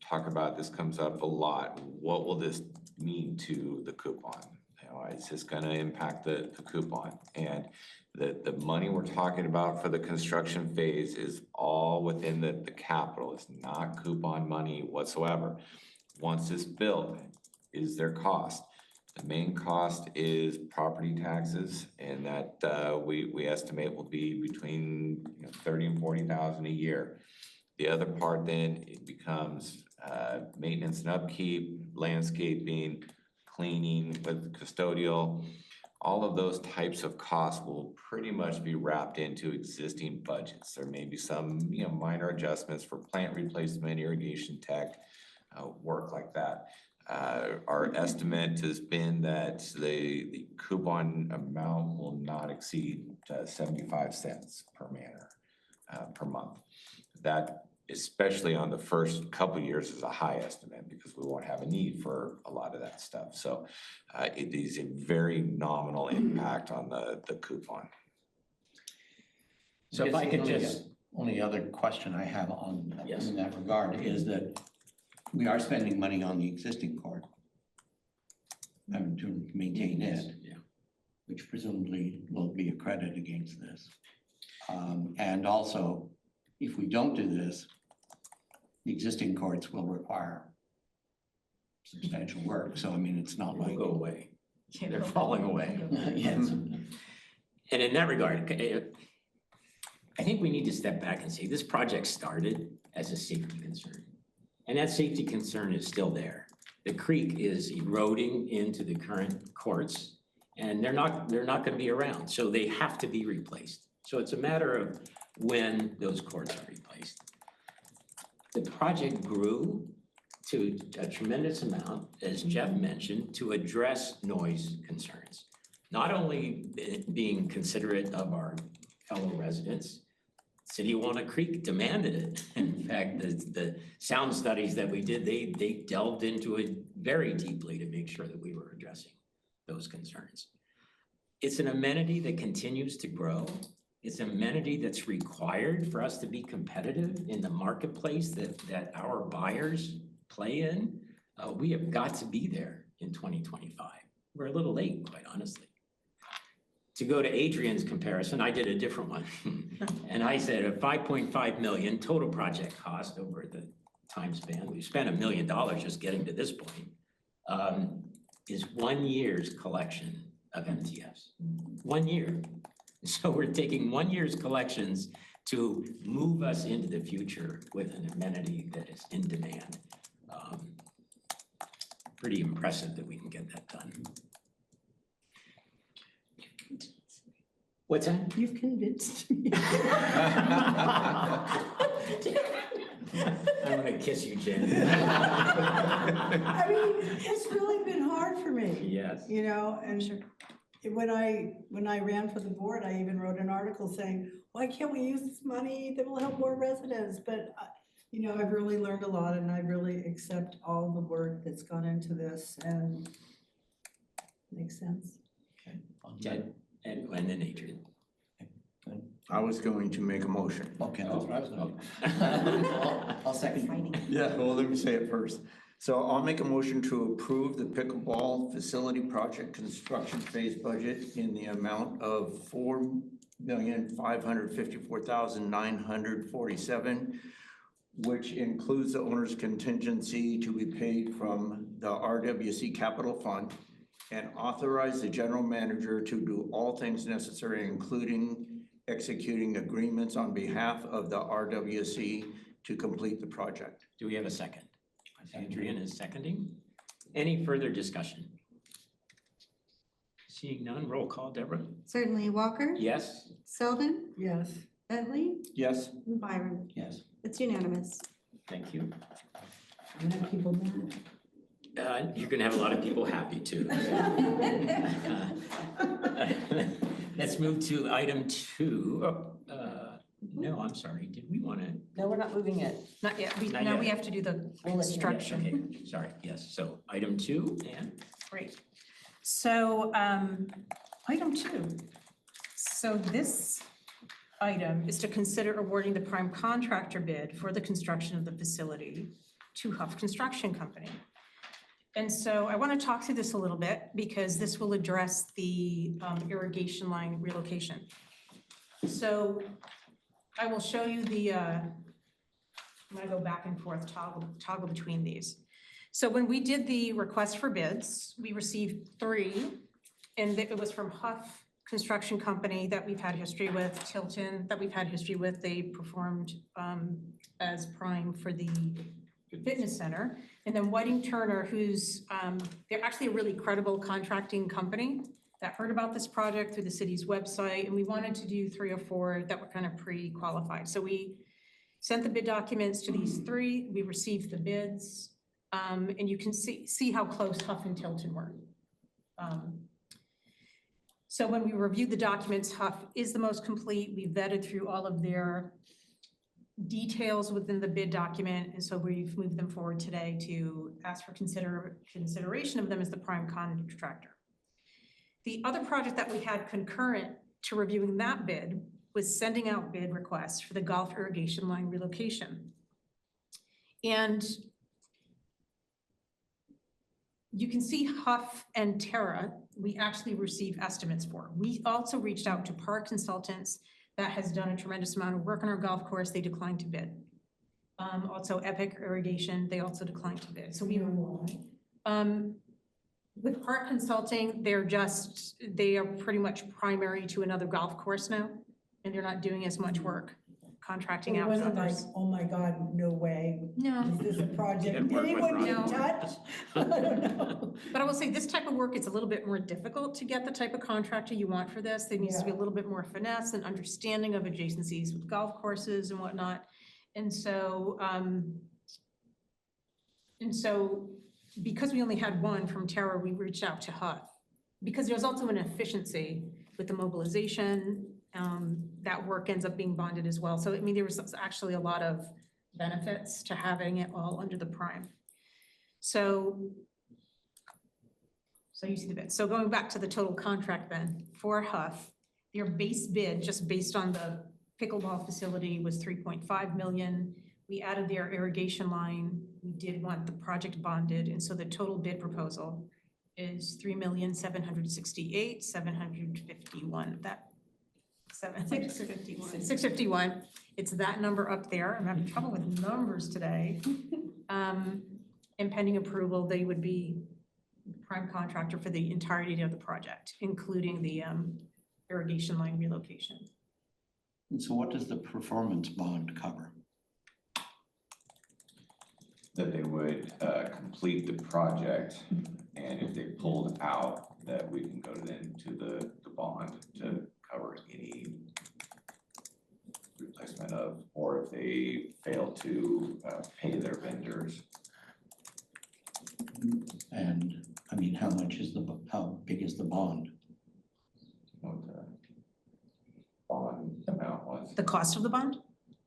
talk about, this comes up a lot. What will this mean to the coupon? Is this gonna impact the coupon? And the money we're talking about for the construction phase is all within the capital. It's not coupon money whatsoever. Once it's built, is there cost? The main cost is property taxes, and that we estimate will be between 30 and 40,000 a year. The other part then, it becomes maintenance and upkeep, landscaping, cleaning with custodial. All of those types of costs will pretty much be wrapped into existing budgets. There may be some minor adjustments for plant replacement, irrigation tech, work like that. Our estimate has been that the coupon amount will not exceed 75 cents per manor per month. That, especially on the first couple of years, is a high estimate because we won't have a need for a lot of that stuff. So it is a very nominal impact on the coupon. So if I could just, Only other question I have on, Yes. in that regard is that we are spending money on the existing court. To maintain it, yeah. which presumably will be a credit against this. And also, if we don't do this, the existing courts will require substantial work. So I mean, it's not Will like. go away. They're falling away. Yes. And in that regard, I think we need to step back and say this project started as a safety concern. And that safety concern is still there. The creek is eroding into the current courts and they're not gonna be around. So they have to be replaced. So it's a matter of when those courts are replaced. The project grew to a tremendous amount, as Jeff mentioned, to address noise concerns. Not only being considerate of our fellow residents, City of Walnut Creek demanded it. In fact, the sound studies that we did, they delved into it very deeply to make sure that we were addressing those concerns. It's an amenity that continues to grow. It's an amenity that's required for us to be competitive in the marketplace that our buyers play in. We have got to be there in 2025. We're a little late, quite honestly. To go to Adrian's comparison, I did a different one. And I said a 5.5 million total project cost over the time span. We spent $1 million just getting to this point, is 1 year's collection of MTFs. 1 year. So we're taking 1 year's collections to move us into the future with an amenity that is in demand. Pretty impressive that we can get that done. What's that? You've convinced me. I'm gonna kiss you, Jen. I mean, it's really been hard for me. Yes. You know, and when I ran for the board, I even wrote an article saying, why can't we use this money that will help more residents? But, you know, I've really learned a lot and I really accept all the work that's gone into this and makes sense. Jen, and then Adrian. I was going to make a motion. Okay, that's what I was going to. I'll second. Yeah, well, let me say it first. So I'll make a motion to approve the pickleball facility project construction phase budget in the amount of $4,554,947, which includes the owner's contingency to be paid from the RWC Capital Fund, and authorize the general manager to do all things necessary, including executing agreements on behalf of the RWC to complete the project. Do we have a second? Adrian is seconding. Any further discussion? Seeing none, roll call, Deborah. Certainly. Walker? Yes? Selden? Yes. Bentley? Yes? And Byron? Yes. It's unanimous. Thank you. And then people mad. You're gonna have a lot of people happy too. Let's move to item 2. No, I'm sorry. Did we want to? No, we're not moving it. Not yet, Not now yet. we have to do the construction. Okay, sorry. Yes. So item 2 and Great. So, item 2. So this item is to consider awarding the prime contractor bid for the construction of the facility to Huff Construction Company. And so I want to talk through this a little bit because this will address the irrigation line relocation. So I will show you the, I'm going to go back and forth, toggle between these. So when we did the request for bids, we received 3, and it was from Huff Construction Company that we've had history with, Tilton that we've had history with. They performed as prime for the fitness center. And then Whiting Turner, who's, they're actually a really credible contracting company that heard about this project through the city's website. And we wanted to do 3 or 4 that were kind of pre-qualified. So we sent the bid documents to these 3. We received the bids. And you can see how close Huff and Tilton were. So when we reviewed the documents, Huff is the most complete. We vetted through all of their details within the bid document. And so we've moved them forward today to ask for consideration of them as the prime contractor. The other project that we had concurrent to reviewing that bid was sending out bid requests for the golf irrigation line relocation. And you can see Huff and Terra, we actually received estimates for. We also reached out to Park Consultants that has done a tremendous amount of work on our golf course. They declined to bid. Also Epic Irrigation, they also declined to bid. So we with Park Consulting, they are pretty much primary to another golf course now, and they're not doing as much work contracting It out to wasn't like, others. oh my God, no way. No. Is this a project didn't work with anyone Rob. can No. touch? I don't know. But I will say this type of work, it's a little bit more difficult to get the type of contractor you want for this. There needs to be a little bit more finesse and understanding of adjacencies with golf courses and whatnot. And so because we only had one from Terra, we reached out to Huff. Because there's also an efficiency with the mobilization, that work ends up being bonded as well. So I mean, there was actually a lot of benefits to having it all under the prime. So you see the bid. So going back to the total contract then, for Huff, your base bid, just based on the pickleball facility, was 3.5 million. We added their irrigation line. We did want the project bonded, and so the total bid proposal is 3,768,751. That 651. It's that number up there. I'm having trouble with numbers today. And pending approval, they would be prime contractor for the entirety of the project, including the irrigation line relocation. And so what does the performance bond cover? That they would complete the project, and if they pulled out, that we can go then to the bond to cover any replacement of, or if they fail to pay their vendors. And I mean, how big is the bond? What the bond amount was. The cost of the bond?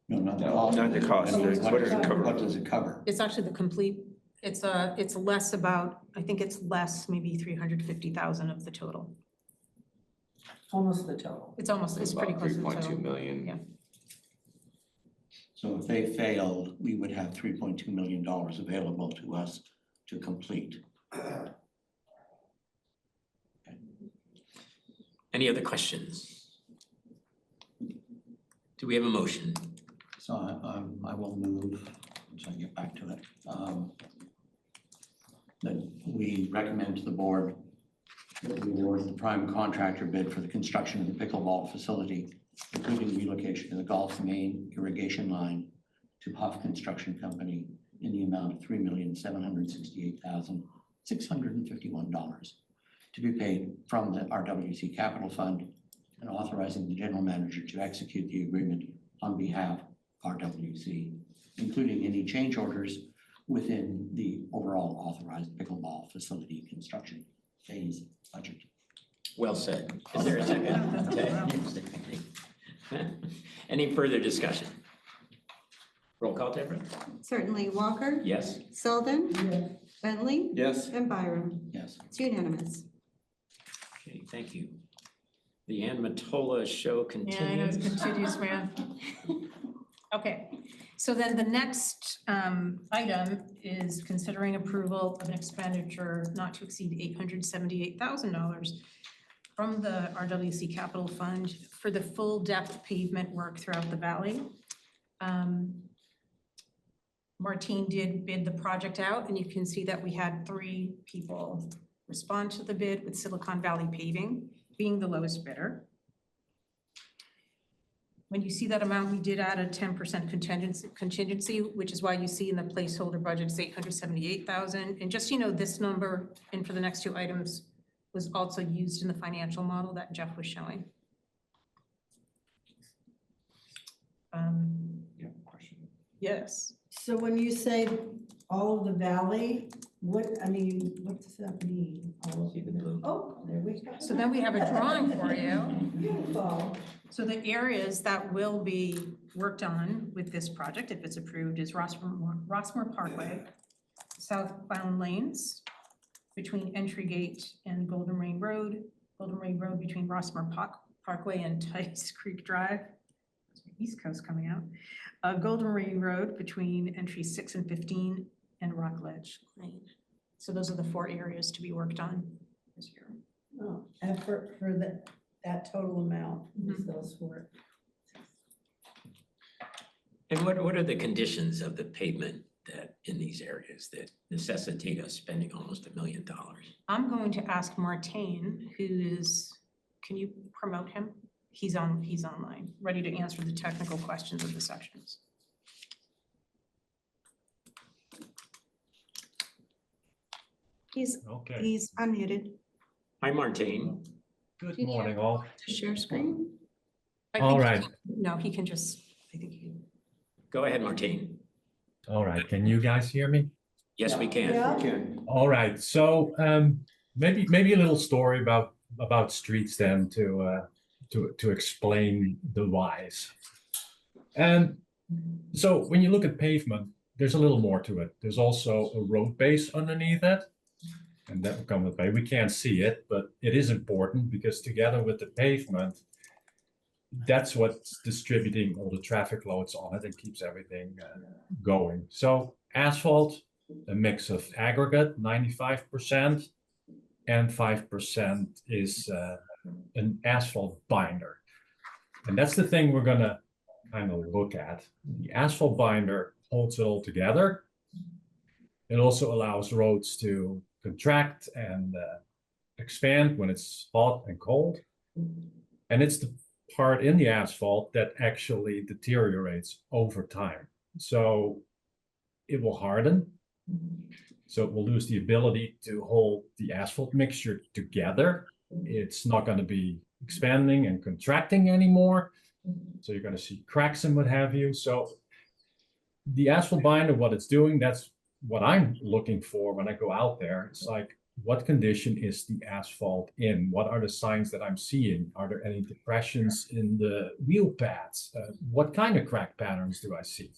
No, not the No, cost. not the cost. What What does it cover? What does it cover? It's actually the complete, it's less about, I think it's less, maybe 350,000 of the total. Almost the total. It's pretty close to the About 3.2 total. million. Yeah. So if they failed, we would have $3.2 million available to us to complete. any other questions? Do we have a motion? So I will move, once I get back to it, that we recommend to the board that we award the prime contractor bid for the construction of the pickleball facility, including relocation of the Gulf Main irrigation line to Huff Construction Company in the amount of $3,768,651 to be paid from the RWC Capital Fund, and authorizing the general manager to execute the agreement on behalf of RWC including any change orders within the overall authorized pickleball facility construction phase budget. Well said. Is there a second? Any further discussion? Roll call, Deborah? Certainly. Walker? Yes. Selden? Yes. Bentley? Yes. And Byram. Yes. It's unanimous. Okay, thank you. The Ann Matola show Yeah, I know it continues. continues, man. Okay, so then the next item is considering approval of an expenditure not to exceed $878,000 from the RWC Capital Fund for the full depth pavement work throughout the valley. Martine did bid the project out, and you can see that we had 3 people respond to the bid, with Silicon Valley Paving being the lowest bidder. When you see that amount, we did add a 10% contingency, which is why you see in the placeholder budget is $878,000. And just, this number, and for the next 2 items, was also used in the financial model that Jeff was showing. Yeah, question. Yes. So when you say all of the valley, what does that mean? All of See the blue? Oh, there we go. So then we have a drawing for you. Beautiful. So the areas that will be worked on with this project, if it's approved, is Rossmore Parkway, southbound lanes between Entry Gate and Golden Rain Road between Rossmore Parkway and Tice Creek Drive. East Coast coming out. Golden Rain Road between entry 6 and 15 and Rockledge Lane. So those are the 4 areas to be worked on this year. Oh, effort for that total amount is those 4. And what are the conditions of the pavement that in these areas that necessitate us spending almost $1 million? I'm going to ask Martine, can you promote him? He's online, ready to answer the technical questions of the sections. He's Okay, unmuted. Hi, Martine. good Can you- morning all. To share screen? I All think he right. can- No, he can just, I think he. Go ahead, Martine. All right, can you guys hear me? Yes, we can. Yeah. Can. All right, so maybe a little story about streets then to explain the whys. And so when you look at pavement, there's a little more to it. There's also a road base underneath it. And that will come with pay. We can't see it, but it is important because together with the pavement, that's what's distributing all the traffic loads on it and keeps everything going. So asphalt, a mix of aggregate, 95%, and 5% is an asphalt binder. And that's the thing we're gonna kind of look at. The asphalt binder holds it all together. It also allows roads to contract and expand when it's hot and cold. And it's the part in the asphalt that actually deteriorates over time. So it will harden. So it will lose the ability to hold the asphalt mixture together. It's not going to be expanding and contracting anymore. So you're going to see cracks and what have you. So the asphalt binder, what it's doing, that's what I'm looking for when I go out there. It's like, what condition is the asphalt in? What are the signs that I'm seeing? Are there any depressions in the wheel pads? What kind of crack patterns do I see?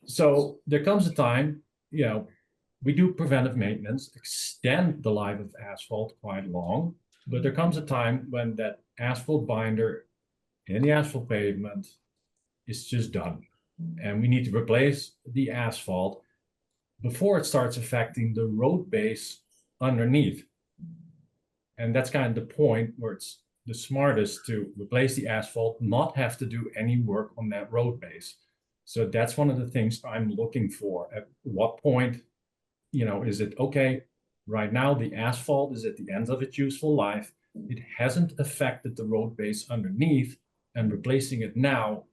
So there comes a time, we do preventive maintenance, extend the life of asphalt quite long, but there comes a time when that asphalt binder in the asphalt pavement is just done. And we need to replace the asphalt before it starts affecting the road base underneath. And that's kind of the point where it's the smartest to replace the asphalt, not have to do any work on that road base. So that's one of the things I'm looking for. At what point, is it okay? Right now, the asphalt is at the end of its useful life. It hasn't affected the road base underneath, and replacing it now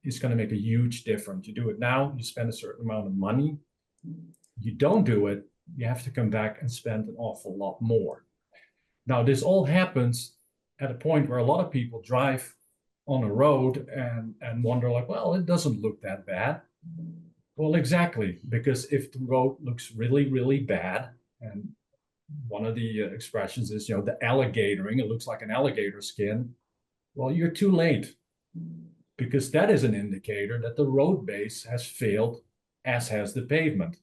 is going to make a huge difference. You do it now, you spend a certain amount of money. You don't do it, you have to come back and spend an awful lot more. Now, this all happens at a point where a lot of people drive on a road and wonder like, well, it doesn't look that bad. Well, exactly, because if the road looks really, really bad, and one of the expressions is, the alligatoring, it looks like an alligator skin. Well, you're too late, because that is an indicator that the road base has failed, as has the pavement.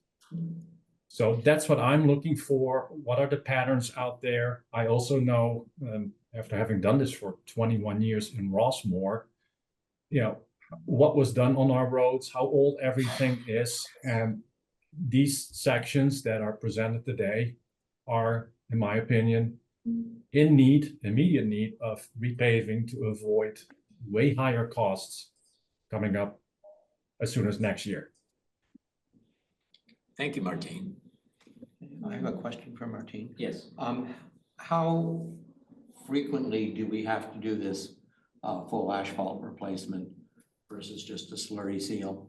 So that's what I'm looking for. What are the patterns out there? I also know, after having done this for 21 years in Rossmore, what was done on our roads, how old everything is. And these sections that are presented today are, in my opinion, in immediate need of repaving to avoid way higher costs coming up as soon as next year. Thank you, Martine. I have a question for Martine. Yes. How frequently do we have to do this full asphalt replacement versus just a slurry seal?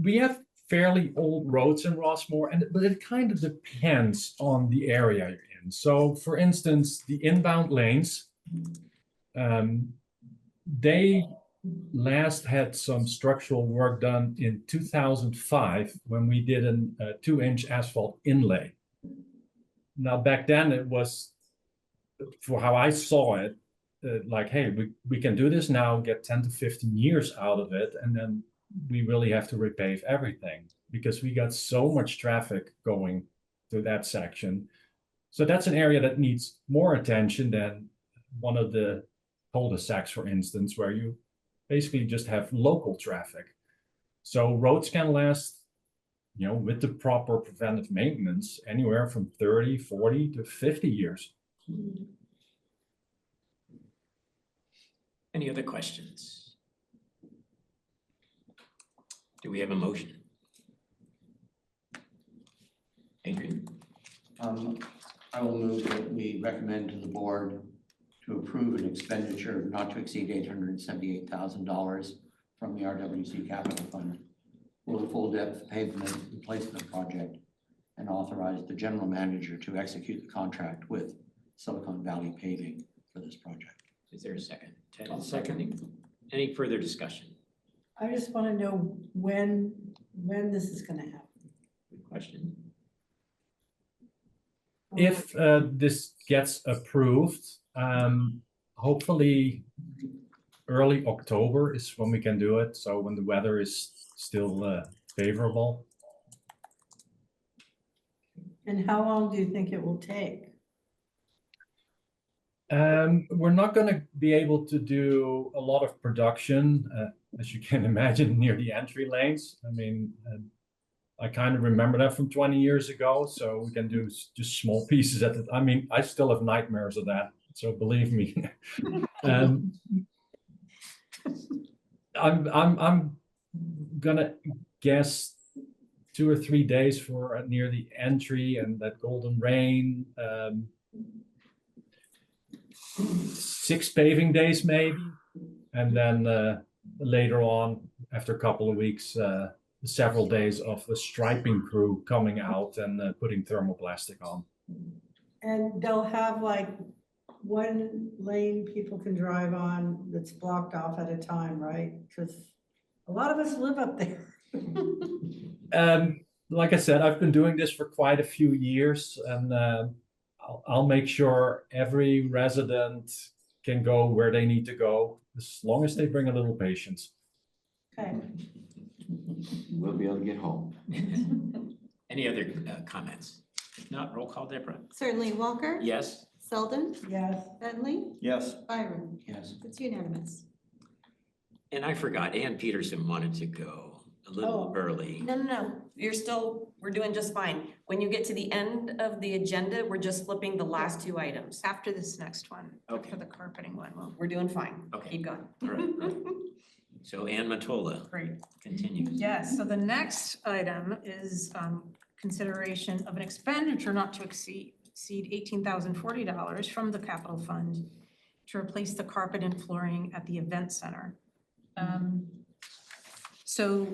We have fairly old roads in Rossmore, but it kind of depends on the area you're in. So, for instance, the inbound lanes, they last had some structural work done in 2005 when we did a 2-inch asphalt inlay. Now, back then it was, for how I saw it, like, hey, we can do this now, get 10 to 15 years out of it, and then we really have to repave everything because we got so much traffic going through that section. So that's an area that needs more attention than one of the cul-de-sacs, for instance, where you basically just have local traffic. So roads can last, with the proper preventive maintenance, anywhere from 30, 40 to 50 years. Any other questions? Do we have a motion? Adrian? I will move that we recommend to the board to approve an expenditure not to exceed $878,000 from the RWC Capital Fund for the full depth pavement replacement project, and authorize the general manager to execute the contract with Silicon Valley Paving for this project. Is there a second? Ted is seconding. Any further discussion? I just want to know when this is going to happen. Good question. If this gets approved, hopefully early October is when we can do it. So when the weather is still favorable. And how long do you think it will take? We're not going to be able to do a lot of production, as you can imagine, near the entry lanes. I mean, I kind of remember that from 20 years ago. So we can do just small pieces at I mean, I still have nightmares of that. So believe me. I'm gonna guess 2 or 3 days for near the entry and that golden rain. 6 paving days maybe, and then later on, after a couple of weeks, several days of the striping crew coming out and putting thermoplastic on. And they'll have like one lane people can drive on that's blocked off at a time, right? Because a lot of us live up there. Like I said, I've been doing this for quite a few years, and I'll make sure every resident can go where they need to go, as long as they bring a little patience. Okay. We'll be able to get home. Any other comments? If not, roll call, Deborah. Certainly. Walker? Yes? Selden? Yes. Bentley? Yes. Byron? Yes. It's unanimous. And I forgot, Ann Peterson wanted to go a little early. No, we're doing just fine. When you get to the end of the agenda, we're just flipping the last 2 items. After this next one, Okay. for the carpeting one, We're doing fine. Okay. Keep going. All right, all right. So Ann Matola great. continues. Yes, so the next item is consideration of an expenditure not to exceed $18,040 from the capital fund to replace the carpet and flooring at the event center. So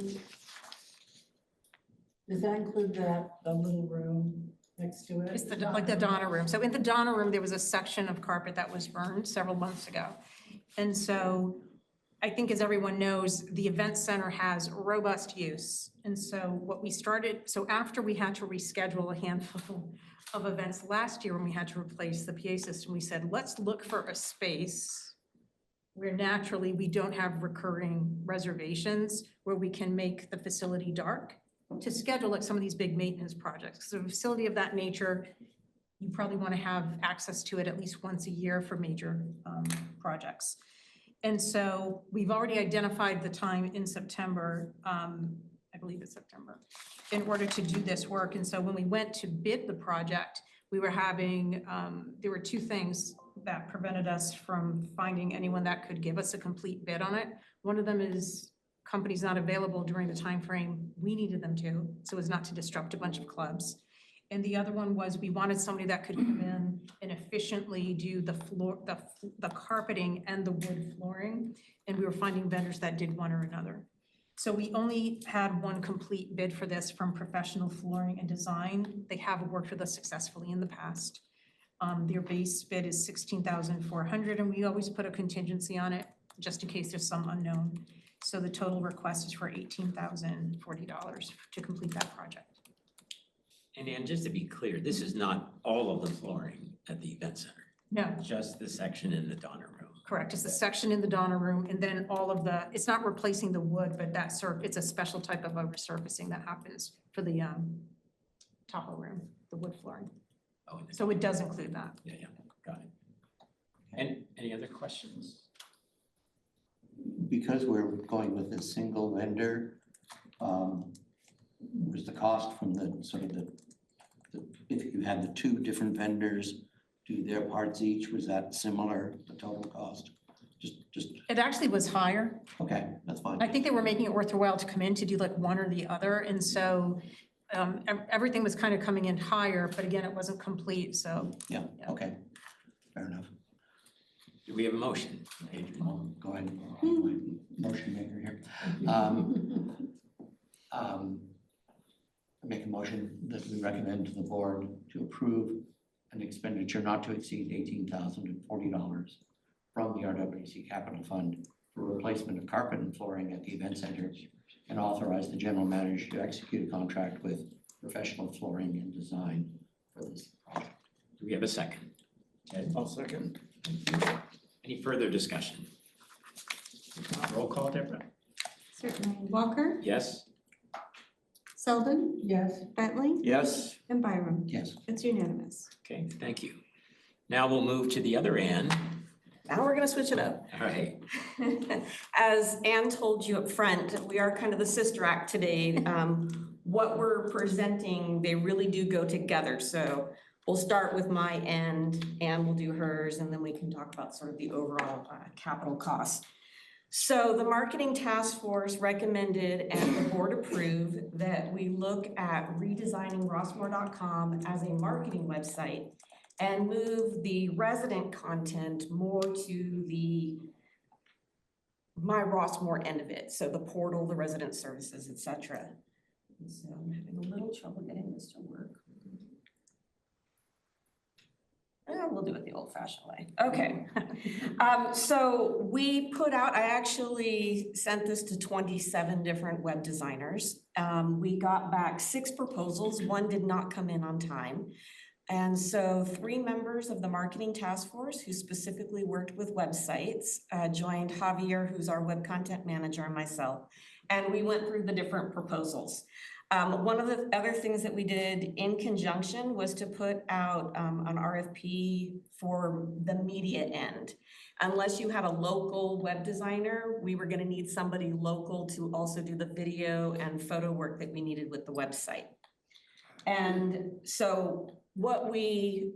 Does that include the little room next to it? it's like the Donna room. So in the Donna room, there was a section of carpet that was burned several months ago. And so I think as everyone knows, the event center has robust use. And so what we started, so after we had to reschedule a handful of events last year when we had to replace the PA system, we said, let's look for a space where naturally we don't have recurring reservations, where we can make the facility dark to schedule like some of these big maintenance projects. So a facility of that nature, you probably want to have access to it at least once a year for major projects. And so we've already identified the time in September, I believe it's September, in order to do this work. And so when we went to bid the project, we were having, there were two things that prevented us from finding anyone that could give us a complete bid on it. One of them is companies not available during the time frame we needed them to, so as not to disrupt a bunch of clubs. And the other one was we wanted somebody that could come in and efficiently do the floor, the carpeting and the wood flooring. And we were finding vendors that did one or another. So we only had one complete bid for this from Professional Flooring and Design. They have worked with us successfully in the past. Their base bid is $16,400, and we always put a contingency on it just in case there's some unknown. So the total request is for $18,040 to complete that project. And Ann, just to be clear, this is not all of the flooring at the event center, No, just the section in the Donner Room. correct. It's the section in the Donner Room, and then all of the, it's not replacing the wood, but that it's a special type of a resurfacing that happens for the top of the room, the wood flooring. Oh, So it does include that. yeah, got it. And any other questions? Because we're going with a single vendor, was the cost from the sort of the if you had the two different vendors do their parts each, was that similar, the total cost? Just, It actually was higher. okay, that's fine. I think they were making it worth their while to come in to do like one or the other. And so everything was kind of coming in higher, but again, it wasn't complete, so. Yeah, okay, fair enough. Do we have a motion? Adrian? Go ahead, motion maker here. I make a motion that we recommend to the board to approve an expenditure not to exceed $18,040 from the RWC Capital Fund for replacement of carpet and flooring at the event center, and authorize the general manager to execute a contract with Professional Flooring and Design for this project. Do we have a second? Ted? I'll second. Any further discussion? Roll call, Deborah? Certainly. Walker, Yes? Selden, Yes. Bentley, Yes, and Byram. Yes. It's unanimous. Okay, thank you. Now we'll move to the other Ann. Now we're gonna switch it up. All right. As Ann told you up front, we are kind of the sister act today. What we're presenting, they really do go together. So we'll start with my end, Ann will do hers, and then we can talk about sort of the overall capital cost. So the marketing task force recommended and the board approved that we look at redesigning rossmore.com as a marketing website and move the resident content more to the My Rossmore end of it. So the portal, the resident services, et cetera. And so I'm having a little trouble getting this to work. We'll do it the old fashioned way. Okay. So we put out, I actually sent this to 27 different web designers. We got back 6 proposals. 1 did not come in on time. And so 3 members of the marketing task force who specifically worked with websites joined Javier, who's our web content manager, and myself. And we went through the different proposals. One of the other things that we did in conjunction was to put out an RFP for the media end. Unless you had a local web designer, we were gonna need somebody local to also do the video and photo work that we needed with the website. And so what we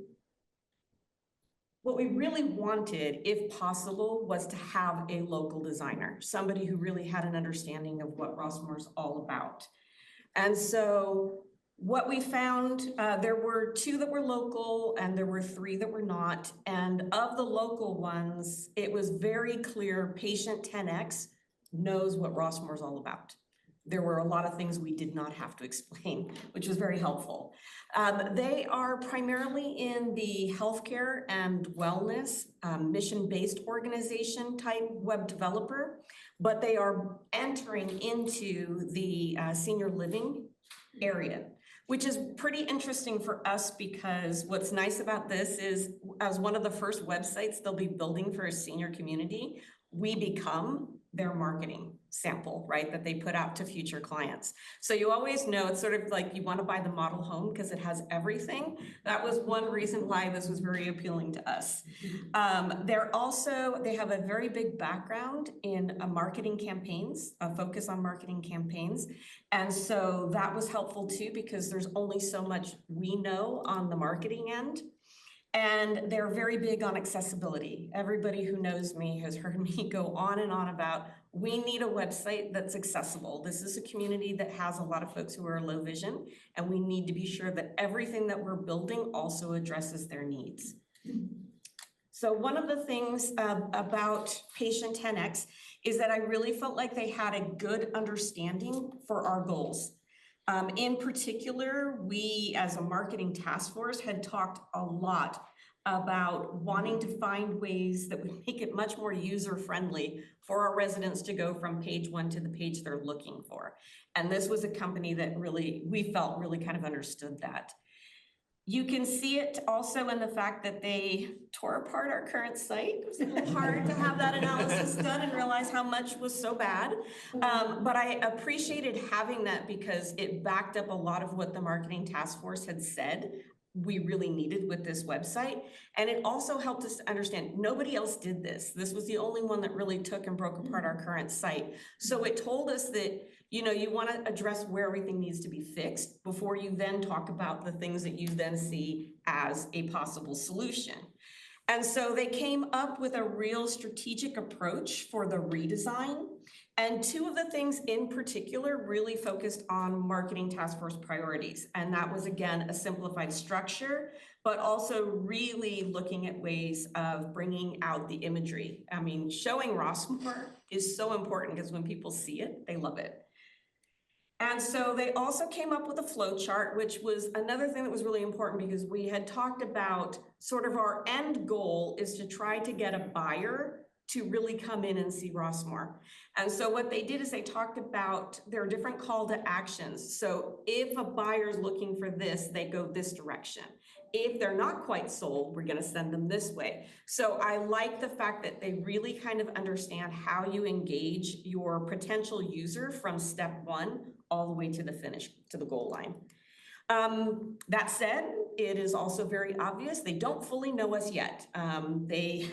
really wanted, if possible, was to have a local designer, somebody who really had an understanding of what Rossmore's all about. And so what we found, there were 2 that were local and there were 3 that were not. And of the local ones, it was very clear Patient 10X knows what Rossmore's all about. there were a lot of things we did not have to explain, which was very helpful. They are primarily in the healthcare and wellness, mission-based organization type web developer, but they are entering into the senior living area, which is pretty interesting for us because what's nice about this is as one of the first websites they'll be building for a senior community, we become their marketing sample, right, that they put out to future clients. So you always know it's sort of like you want to buy the model home because it has everything. That was one reason why this was very appealing to us. They have a very big background in marketing campaigns, a focus on marketing campaigns. And so that was helpful too, because there's only so much we know on the marketing end. And they're very big on accessibility. Everybody who knows me has heard me go on and on about, we need a website that's accessible. This is a community that has a lot of folks who are low vision, and we need to be sure that everything that we're building also addresses their needs. So one of the things about Patient 10X is that I really felt like they had a good understanding for our goals. In particular, we as a marketing task force had talked a lot about wanting to find ways that would make it much more user-friendly for our residents to go from page one to the page they're looking for. And this was a company that we felt really kind of understood that. You can see it also in the fact that they tore apart our current site. It was a little hard to have that analysis done and realize how much was so bad. But I appreciated having that because it backed up a lot of what the marketing task force had said we really needed with this website. And it also helped us to understand nobody else did this. This was the only one that really took and broke apart our current site. So it told us that, you know, you want to address where everything needs to be fixed before you then talk about the things that you then see as a possible solution. And so they came up with a real strategic approach for the redesign. And two of the things in particular really focused on marketing task force priorities. And that was, again, a simplified structure, but also really looking at ways of bringing out the imagery. I mean, showing Rossmore is so important because when people see it, they love it. And so they also came up with a flow chart, which was another thing that was really important because we had talked about sort of our end goal is to try to get a buyer to really come in and see Rossmore. And so what they did is they talked about there are different call to actions. So if a buyer is looking for this, they go this direction. If they're not quite sold, we're gonna send them this way. So I like the fact that they really kind of understand how you engage your potential user from step one all the way to the finish, to the goal line. That said, it is also very obvious they don't fully know us yet. They,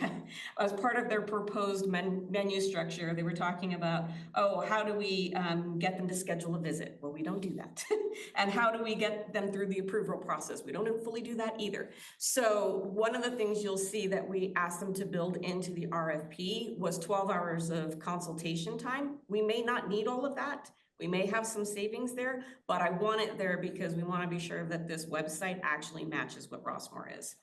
as part of their proposed menu structure, they were talking about, oh, how do we get them to schedule a visit? Well, we don't do that. And how do we get them through the approval process? We don't fully do that either. So one of the things you'll see that we asked them to build into the RFP was 12 hours of consultation time. We may not need all of that. We may have some savings there, but I want it there because we want to be sure that this website actually matches what Rossmore is.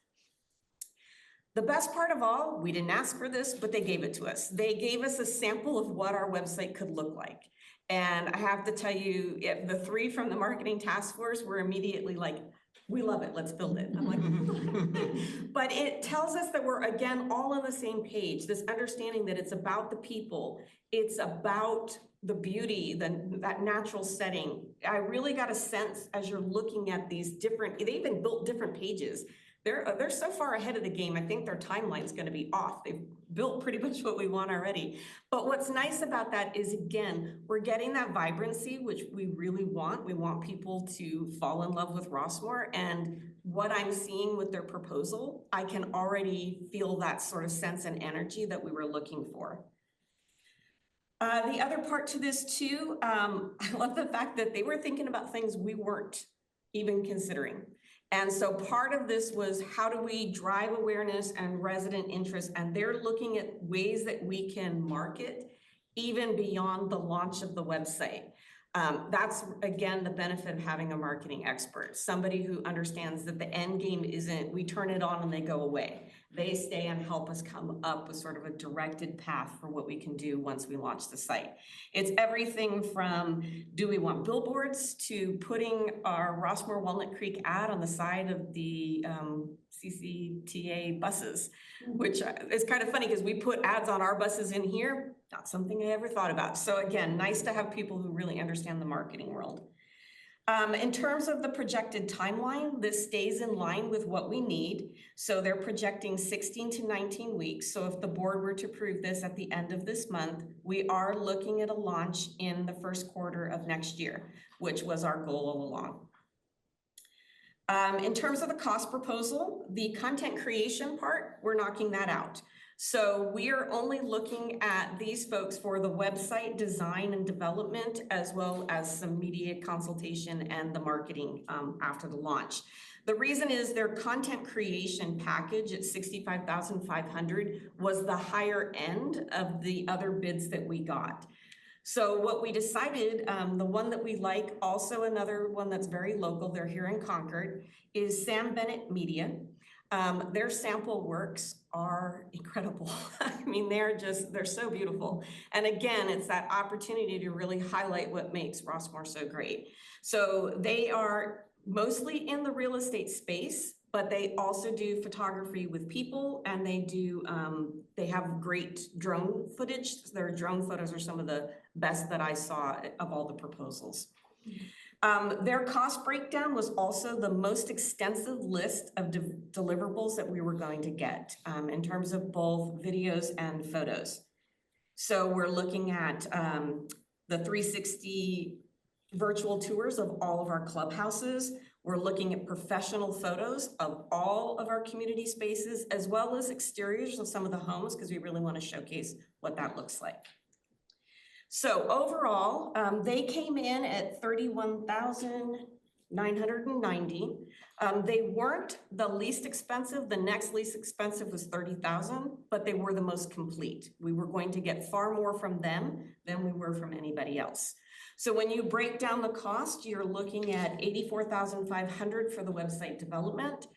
The best part of all, we didn't ask for this, but they gave it to us. They gave us a sample of what our website could look like. And I have to tell you, the three from the marketing task force were immediately like, we love it, let's build it. I'm like, but it tells us that we're, again, all on the same page, this understanding that it's about the people, it's about the beauty, that natural setting. I really got a sense as you're looking at these different, they even built different pages. They're so far ahead of the game. I think their timeline's going to be off. They've built pretty much what we want already. But what's nice about that is, again, we're getting that vibrancy, which we really want. We want people to fall in love with Rossmore. And what I'm seeing with their proposal, I can already feel that sort of sense and energy that we were looking for. The other part to this too, I love the fact that they were thinking about things we weren't even considering. And so part of this was how do we drive awareness and resident interest, and they're looking at ways that we can market even beyond the launch of the website. That's, again, the benefit of having a marketing expert, somebody who understands that the end game isn't, we turn it on and they go away. They stay and help us come up with sort of a directed path for what we can do once we launch the site. It's everything from, do we want billboards, to putting our Rossmore Walnut Creek ad on the side of the CCTA buses, which is kind of funny because we put ads on our buses in here. Not something I ever thought about. So again, nice to have people who really understand the marketing world. In terms of the projected timeline, this stays in line with what we need. So they're projecting 16 to 19 weeks. So if the board were to approve this at the end of this month, we are looking at a launch in the first quarter of next year, which was our goal all along. In terms of the cost proposal, the content creation part, we're knocking that out. So we are only looking at these folks for the website design and development, as well as some media consultation and the marketing after the launch. The reason is their content creation package at $65,500 was the higher end of the other bids that we got. So what we decided, the one that we like, also another one that's very local, they're here in Concord, is Sam Bennett Media. Their sample works are incredible. I mean, they're so beautiful. And again, it's that opportunity to really highlight what makes Rossmore so great. So they are mostly in the real estate space, but they also do photography with people, and they have great drone footage. Their drone photos are some of the best that I saw of all the proposals. Their cost breakdown was also the most extensive list of deliverables that we were going to get in terms of both videos and photos. So we're looking at the 360 virtual tours of all of our clubhouses. We're looking at professional photos of all of our community spaces, as well as exteriors of some of the homes, because we really want to showcase what that looks like. So overall, they came in at $31,990. They weren't the least expensive. The next least expensive was $30,000, but they were the most complete. We were going to get far more from them than we were from anybody else. So when you break down the cost, you're looking at $84,500 for the website development,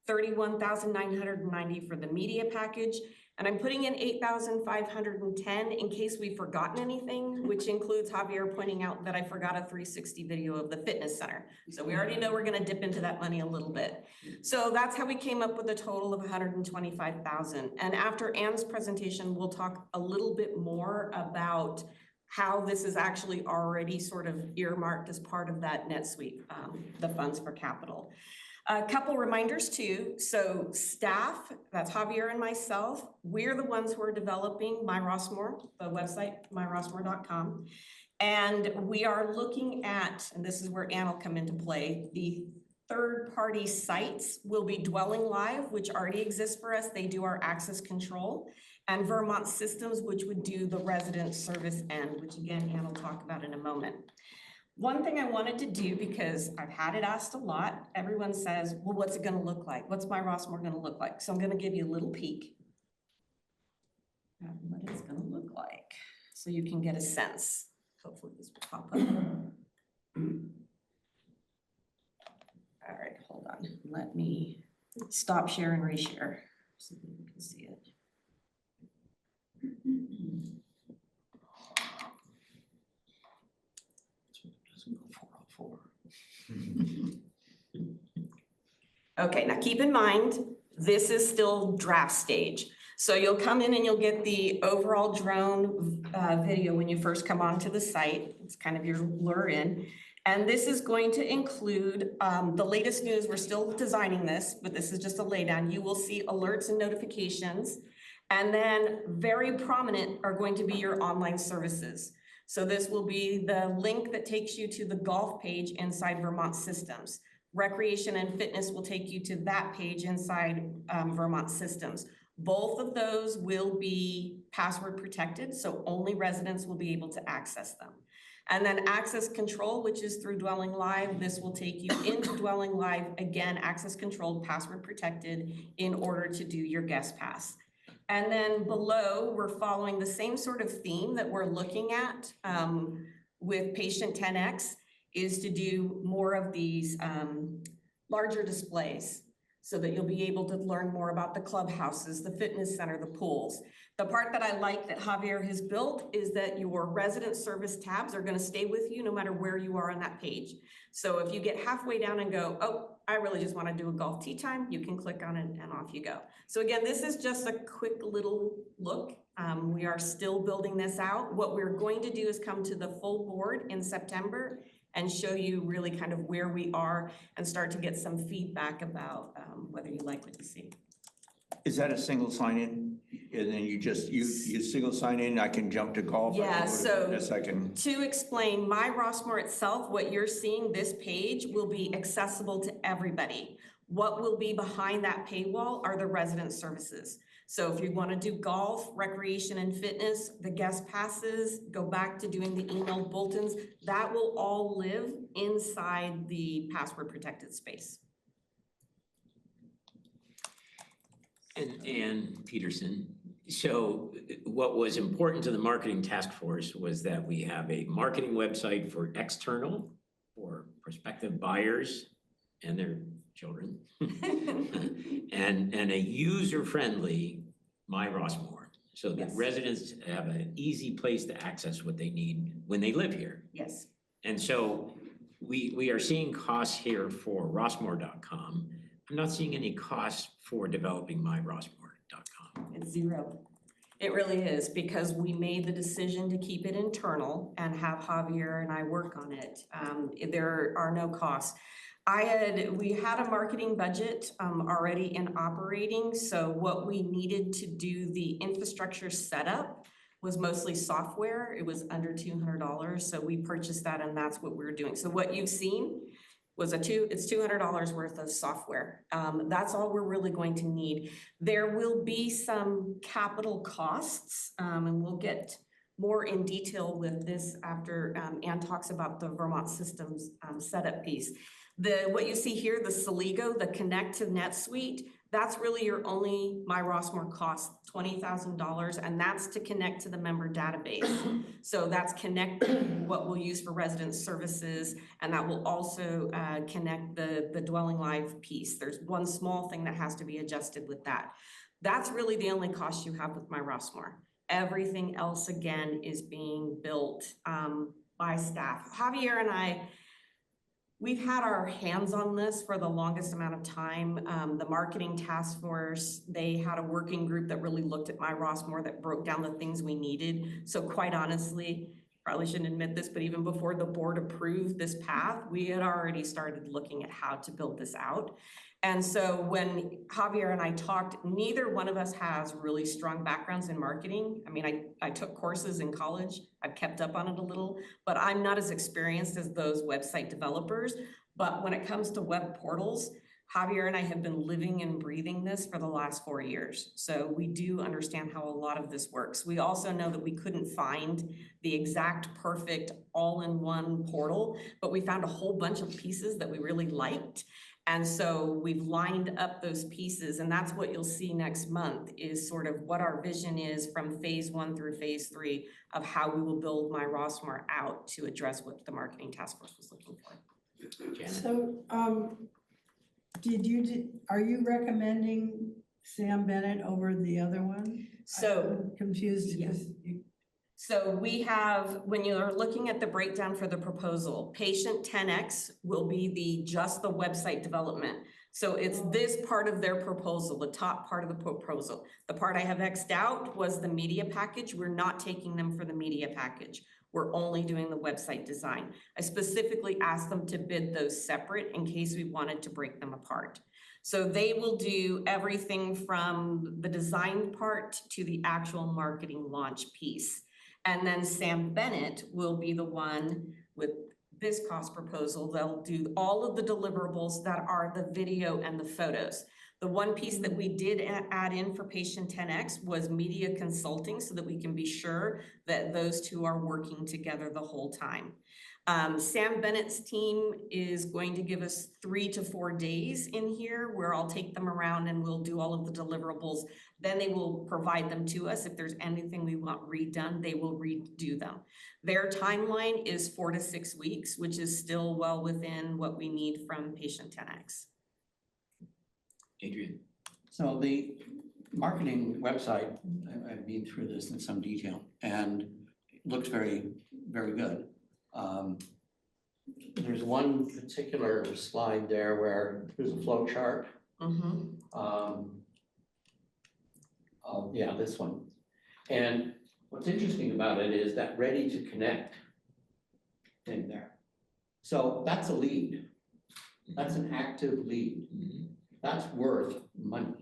$31,990 for the media package, and I'm putting in $8,510 in case we've forgotten anything, which includes Javier pointing out that I forgot a 360 video of the fitness center. So we already know we're going to dip into that money a little bit. So that's how we came up with a total of $125,000. And after Anne's presentation, we'll talk a little bit more about how this is actually already sort of earmarked as part of that NetSuite, the funds for capital. A couple reminders too. So staff, that's Javier and myself, we're the ones who are developing My Rossmore, the website, myrossmore.com. And we are looking at, and this is where Anne will come into play, the third-party sites will be Dwelling Live, which already exists for us. They do our access control. And Vermont Systems, which would do the resident service end, which again, Anne will talk about in a moment. One thing I wanted to do, because I've had it asked a lot, everyone says, well, what's it going to look like? What's My Rossmore going to look like? So I'm going to give you a little peek at what it's going to look like so you can get a sense. Hopefully this will pop up. All right, hold on. Let me stop share and reshare so that you can see it. Okay, now keep in mind, this is still draft stage. So you'll come in and you'll get the overall drone video when you first come onto the site. It's kind of your lure in. And this is going to include the latest news. We're still designing this, but this is just a laydown. You will see alerts and notifications. And then very prominent are going to be your online services. So this will be the link that takes you to the golf page inside Vermont Systems. Recreation and fitness will take you to that page inside Vermont Systems. Both of those will be password protected, so only residents will be able to access them. And then access control, which is through Dwelling Live, this will take you into Dwelling Live, again, access controlled, password protected, in order to do your guest pass. And then below, we're following the same sort of theme that we're looking at with Patient 10X is to do more of these larger displays so that you'll be able to learn more about the clubhouses, the fitness center, the pools. The part that I like that Javier has built is that your resident service tabs are going to stay with you no matter where you are on that page. So if you get halfway down and go, oh, I really just want to do a golf tee time, you can click on it and off you go. So again, this is just a quick little look. We are still building this out. What we're going to do is come to the full board in September and show you really kind of where we are and start to get some feedback about whether you like what you see. Is that a single sign-in? And then you single sign in, I can jump to golf? Yeah, so Yes, I can. to explain, My Rossmore itself, what you're seeing, this page will be accessible to everybody. What will be behind that paywall are the resident services. So if you want to do golf, recreation and fitness, the guest passes, go back to doing the email bulletins, that will all live inside the password protected space. And Peterson, so what was important to the marketing task force was that we have a marketing website for external, for prospective buyers and their children, and a user-friendly My Rossmore, so that Yes. residents have an easy place to access what they need when they live here. Yes. And so we are seeing costs here for Rossmore.com. I'm not seeing any costs for developing myrossmore.com. It's zero. It really is, because we made the decision to keep it internal and have Javier and I work on it. There are no costs. We had a marketing budget already in operating, so what we needed to do the infrastructure setup was mostly software. It was under $200, so we purchased that and that's what we're doing. So what you've seen was it's $200 worth of software. That's all we're really going to need. There will be some capital costs, and we'll get more in detail with this after Ann talks about the Vermont Systems setup piece. What you see here, the Saligo, the Connect to NetSuite, that's really your only My Rossmore cost, $20,000, and that's to connect to the member database. So that's connecting what we'll use for resident services, and that will also connect the Dwelling Live piece. There's one small thing that has to be adjusted with that. That's really the only cost you have with My Rossmore. Everything else, again, is being built by staff. Javier and I, we've had our hands on this for the longest amount of time. The marketing task force, they had a working group that really looked at My Rossmore that broke down the things we needed. So quite honestly, probably shouldn't admit this, but even before the board approved this path, we had already started looking at how to build this out. And so when Javier and I talked, neither one of us has really strong backgrounds in marketing. I mean, I took courses in college. I've kept up on it a little, but I'm not as experienced as those website developers. But when it comes to web portals, Javier and I have been living and breathing this for the last 4 years. So we do understand how a lot of this works. We also know that we couldn't find the exact perfect all-in-one portal, but we found a whole bunch of pieces that we really liked. And so we've lined up those pieces, and that's what you'll see next month is sort of what our vision is from phase 1 through phase 3 of how we will build My Rossmore out to address what the marketing task force was looking for. Janet? So, are you recommending Sam Bennett over the other one? So I'm confused. Yes. because you- So we have, when you're looking at the breakdown for the proposal, Patient 10X will be just the website development. So it's this part of their proposal, the top part of the proposal. The part I have X'd out was the media package. We're not taking them for the media package. We're only doing the website design. I specifically asked them to bid those separate in case we wanted to break them apart. So they will do everything from the design part to the actual marketing launch piece. And then Sam Bennett will be the one with this cost proposal. They'll do all of the deliverables that are the video and the photos. The one piece that we did add in for Patient 10X was media consulting so that we can be sure that those two are working together the whole time. Sam Bennett's team is going to give us 3 to 4 days in here where I'll take them around and we'll do all of the deliverables. Then they will provide them to us. If there's anything we want redone, they will redo them. Their timeline is 4 to 6 weeks, which is still well within what we need from patient 10X. Adrian? So the marketing website, I've been through this in some detail and it looks very, very good. There's one particular slide there where there's a flow chart. Yeah, this one. And what's interesting about it is that ready to connect thing there. So that's a lead. That's an active lead. That's worth money.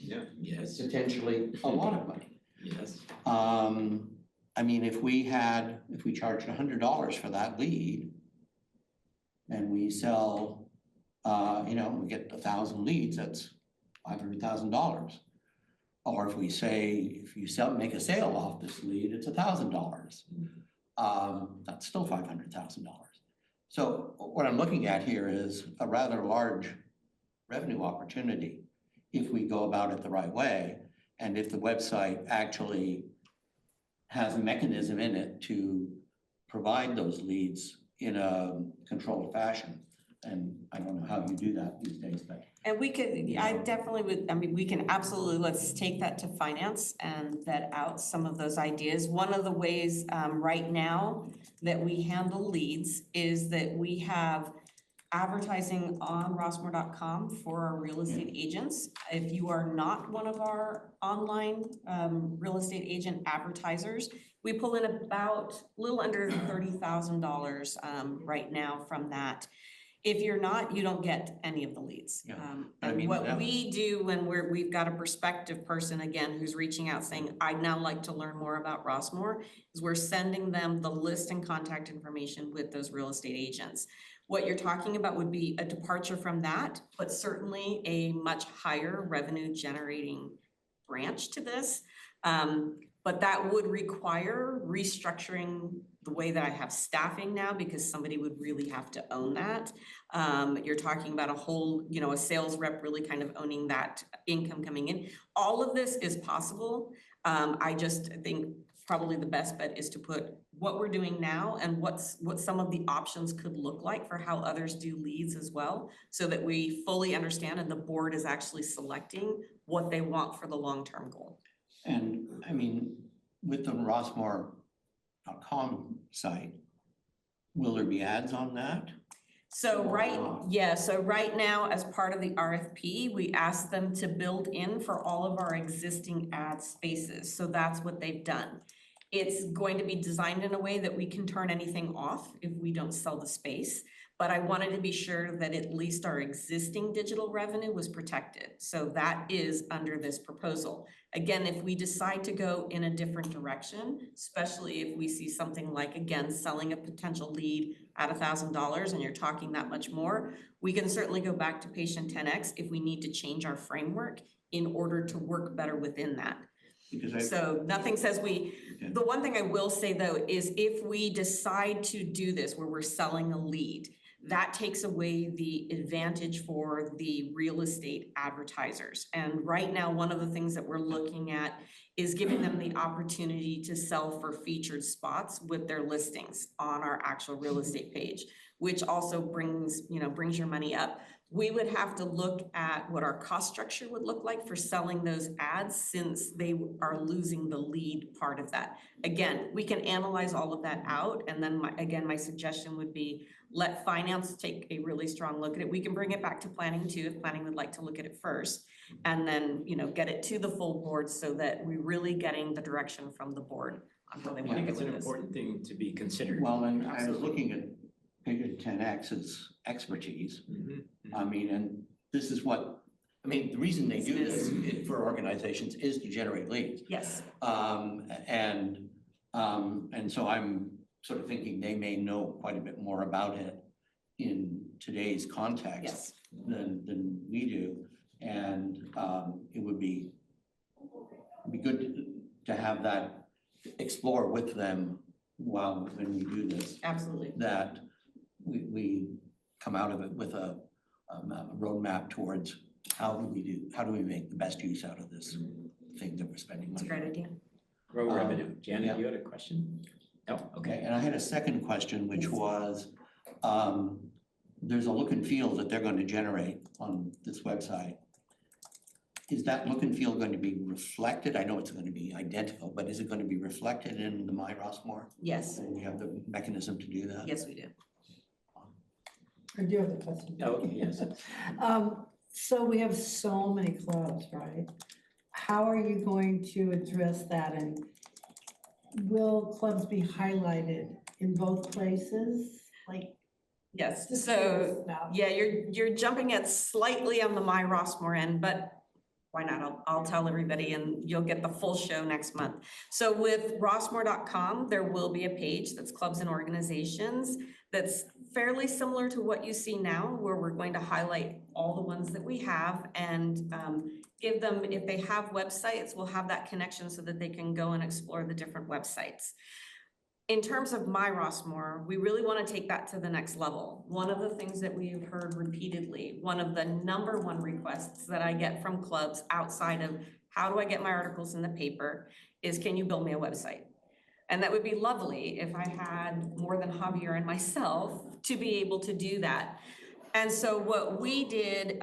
Yeah, yes, Potentially a lot of money. yes. I mean, if we charged $100 for that lead and we sell, we get 1,000 leads, that's $500,000. Or if you make a sale off this lead, it's $1,000. That's still $500,000. So what I'm looking at here is a rather large revenue opportunity if we go about it the right way, and if the website actually has a mechanism in it to provide those leads in a controlled fashion. And I don't know how you do that these days, but. And we could, I definitely would, I mean, we can absolutely, let's take that to finance and vet out some of those ideas. One of the ways right now that we handle leads is that we have advertising on rossmore.com for our real estate agents. If you are not one of our online real estate agent advertisers, we pull in about a little under $30,000 right now from that. If you're not, you don't get any of the leads. Yeah. And what we do when we've got a prospective person, again, who's reaching out saying, I'd now like to learn more about Rossmore, is we're sending them the list and contact information with those real estate agents. What you're talking about would be a departure from that, but certainly a much higher revenue generating branch to this. But that would require restructuring the way that I have staffing now, because somebody would really have to own that. You're talking about a whole, a sales rep really kind of owning that income coming in. All of this is possible. I just think probably the best bet is to put what we're doing now and what some of the options could look like for how others do leads as well, so that we fully understand and the board is actually selecting what they want for the long-term goal. And I mean, with the rossmore.com site, will there be ads on that? So right now, as part of the RFP, we asked them to build in for all of our existing ad spaces. So that's what they've done. It's going to be designed in a way that we can turn anything off if we don't sell the space. But I wanted to be sure that at least our existing digital revenue was protected. So that is under this proposal. Again, if we decide to go in a different direction, especially if we see something like, again, selling a potential lead at $1,000 and you're talking that much more, we can certainly go back to patient 10X if we need to change our framework in order to work better within that. So nothing says the one thing I will say though, is if we decide to do this where we're selling a lead, that takes away the advantage for the real estate advertisers. And right now, one of the things that we're looking at is giving them the opportunity to sell for featured spots with their listings on our actual real estate page, which also brings your money up. We would have to look at what our cost structure would look like for selling those ads, since they are losing the lead part of that. Again, we can analyze all of that out. And then my suggestion would be let finance take a really strong look at it. We can bring it back to planning too, if planning would like to look at it first, and then, get it to the full board so that we're really getting the direction from the board on how they I want to think go it's with an this. important thing to be considered. Well, and I was looking at Patient 10X's expertise. I mean, and this is the reason they do this for organizations is to generate leads. Yes. And so I'm sort of thinking they may know quite a bit more about it in today's context. Yes. than we do. And it would be good to have that explore with them while when we do this, Absolutely. that we come out of it with a roadmap towards how do we make the best use out of this thing that we're spending It's a money great on. idea. Grow revenue. Janet, yeah. you had a question? No, Okay, okay. and I had a second question, which Yes. was, there's a look and feel that they're going to generate on this website. Is that look and feel going to be reflected? I know it's going to be identical, but is it going to be reflected in the My Rossmore? Yes, And we have the mechanism to do that? yes, we do. I do have a question. Okay, yes. So we have so many clubs, right? How are you going to address that, and will clubs be highlighted in both places? Like, Yes, just so, curious about- yeah, you're jumping at slightly on the My Rossmore end, but why not? I'll tell everybody and you'll get the full show next month. So with rossmore.com, there will be a page that's clubs and organizations that's fairly similar to what you see now, where we're going to highlight all the ones that we have and give them, if they have websites, we'll have that connection so that they can go and explore the different websites. In terms of My Rossmore, we really want to take that to the next level. One of the things that we've heard repeatedly, one of the number one requests that I get from clubs outside of how do I get my articles in the paper is, can you build me a website? And that would be lovely if I had more than Javier and myself to be able to do that. And so what we did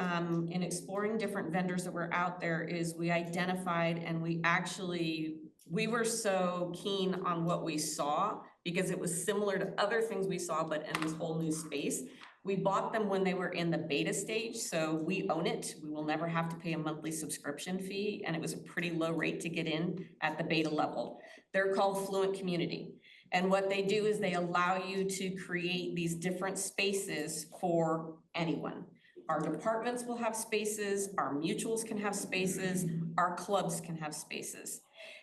in exploring different vendors that were out there is we identified and we were so keen on what we saw because it was similar to other things we saw, but in this whole new space. We bought them when they were in the beta stage, so we own it. We will never have to pay a monthly subscription fee, and it was a pretty low rate to get in at the beta level. They're called Fluent Community. And what they do is they allow you to create these different spaces for anyone. Our departments will have spaces, our mutuals can have spaces, our clubs can have spaces.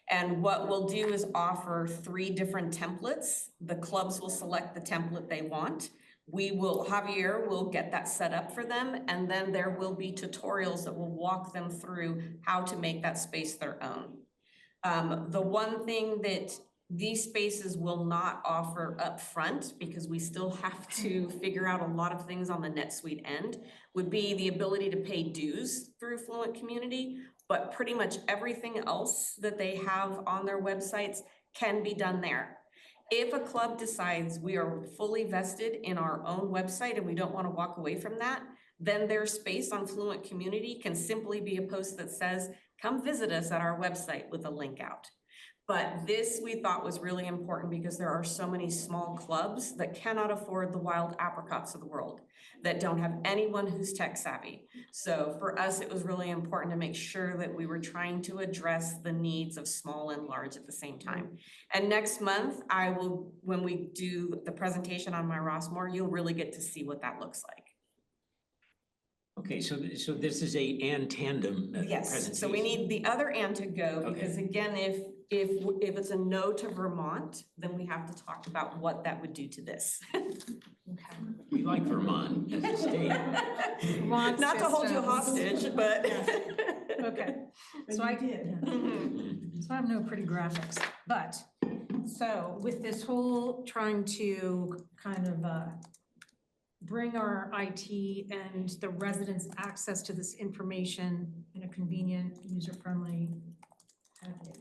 And what we'll do is offer 3 different templates. The clubs will select the template they want. Javier will get that set up for them, and then there will be tutorials that will walk them through how to make that space their own. The one thing that these spaces will not offer up front, because we still have to figure out a lot of things on the NetSuite end, would be the ability to pay dues through Fluent Community, but pretty much everything else that they have on their websites can be done there. If a club decides we are fully vested in our own website and we don't want to walk away from that, then their space on Fluent Community can simply be a post that says, come visit us at our website with a link out. But this we thought was really important because there are so many small clubs that cannot afford the wild apricots of the world, that don't have anyone who's tech savvy. So for us, it was really important to make sure that we were trying to address the needs of small and large at the same time. And next month, when we do the presentation on My Rossmore, you'll really get to see what that looks like. Okay, so this is a tandem Yes, presentation. so we need the other and to go, because again, if it's a no to Vermont, then we have to talk about what that would do to this. Okay. We like Vermont as a state. Vermont's Not to hold you just, hostage, but. Okay, so I did. So I have no pretty graphics, but, so with this whole trying to kind of bring our IT and the residents access to this information in a convenient, user-friendly package.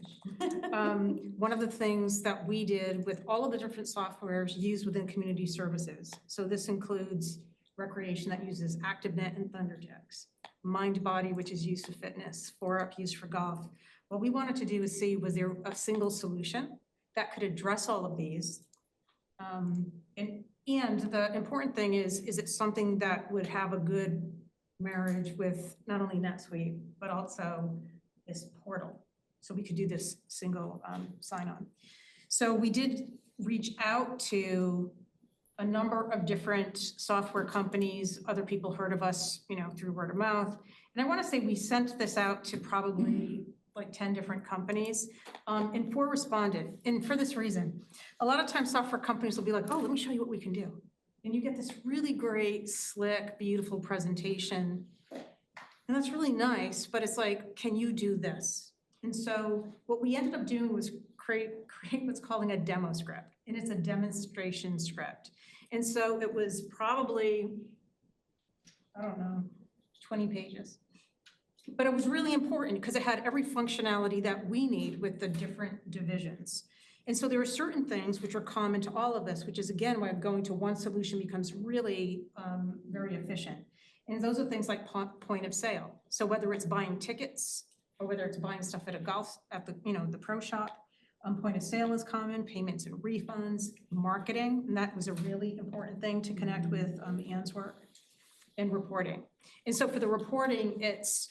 One of the things that we did with all of the different softwares used within community services, so this includes recreation that uses ActiveNet and ThunderText, MindBody, which is used for fitness, 4Up used for golf. What we wanted to do is see, was there a single solution that could address all of these? And the important thing is it something that would have a good marriage with not only NetSuite, but also this portal? So we could do this single sign-on. So we did reach out to a number of different software companies. Other people heard of us, through word of mouth. And I want to say we sent this out to probably like 10 different companies, and 4 responded. And for this reason, a lot of times software companies will be like, oh, let me show you what we can do. And you get this really great, slick, beautiful presentation. And that's really nice, but it's like, can you do this? And so what we ended up doing was create what's calling a demo script. and it's a demonstration script. And so it was probably, I don't know, 20 pages. But it was really important because it had every functionality that we need with the different divisions. And so there are certain things which are common to all of this, which is again, why going to one solution becomes really very efficient. And those are things like point of sale. So whether it's buying tickets or whether it's buying stuff at the pro shop, point of sale is common, payments and refunds, marketing, and that was a really important thing to connect with Ann's work, and reporting. And so for the reporting, it's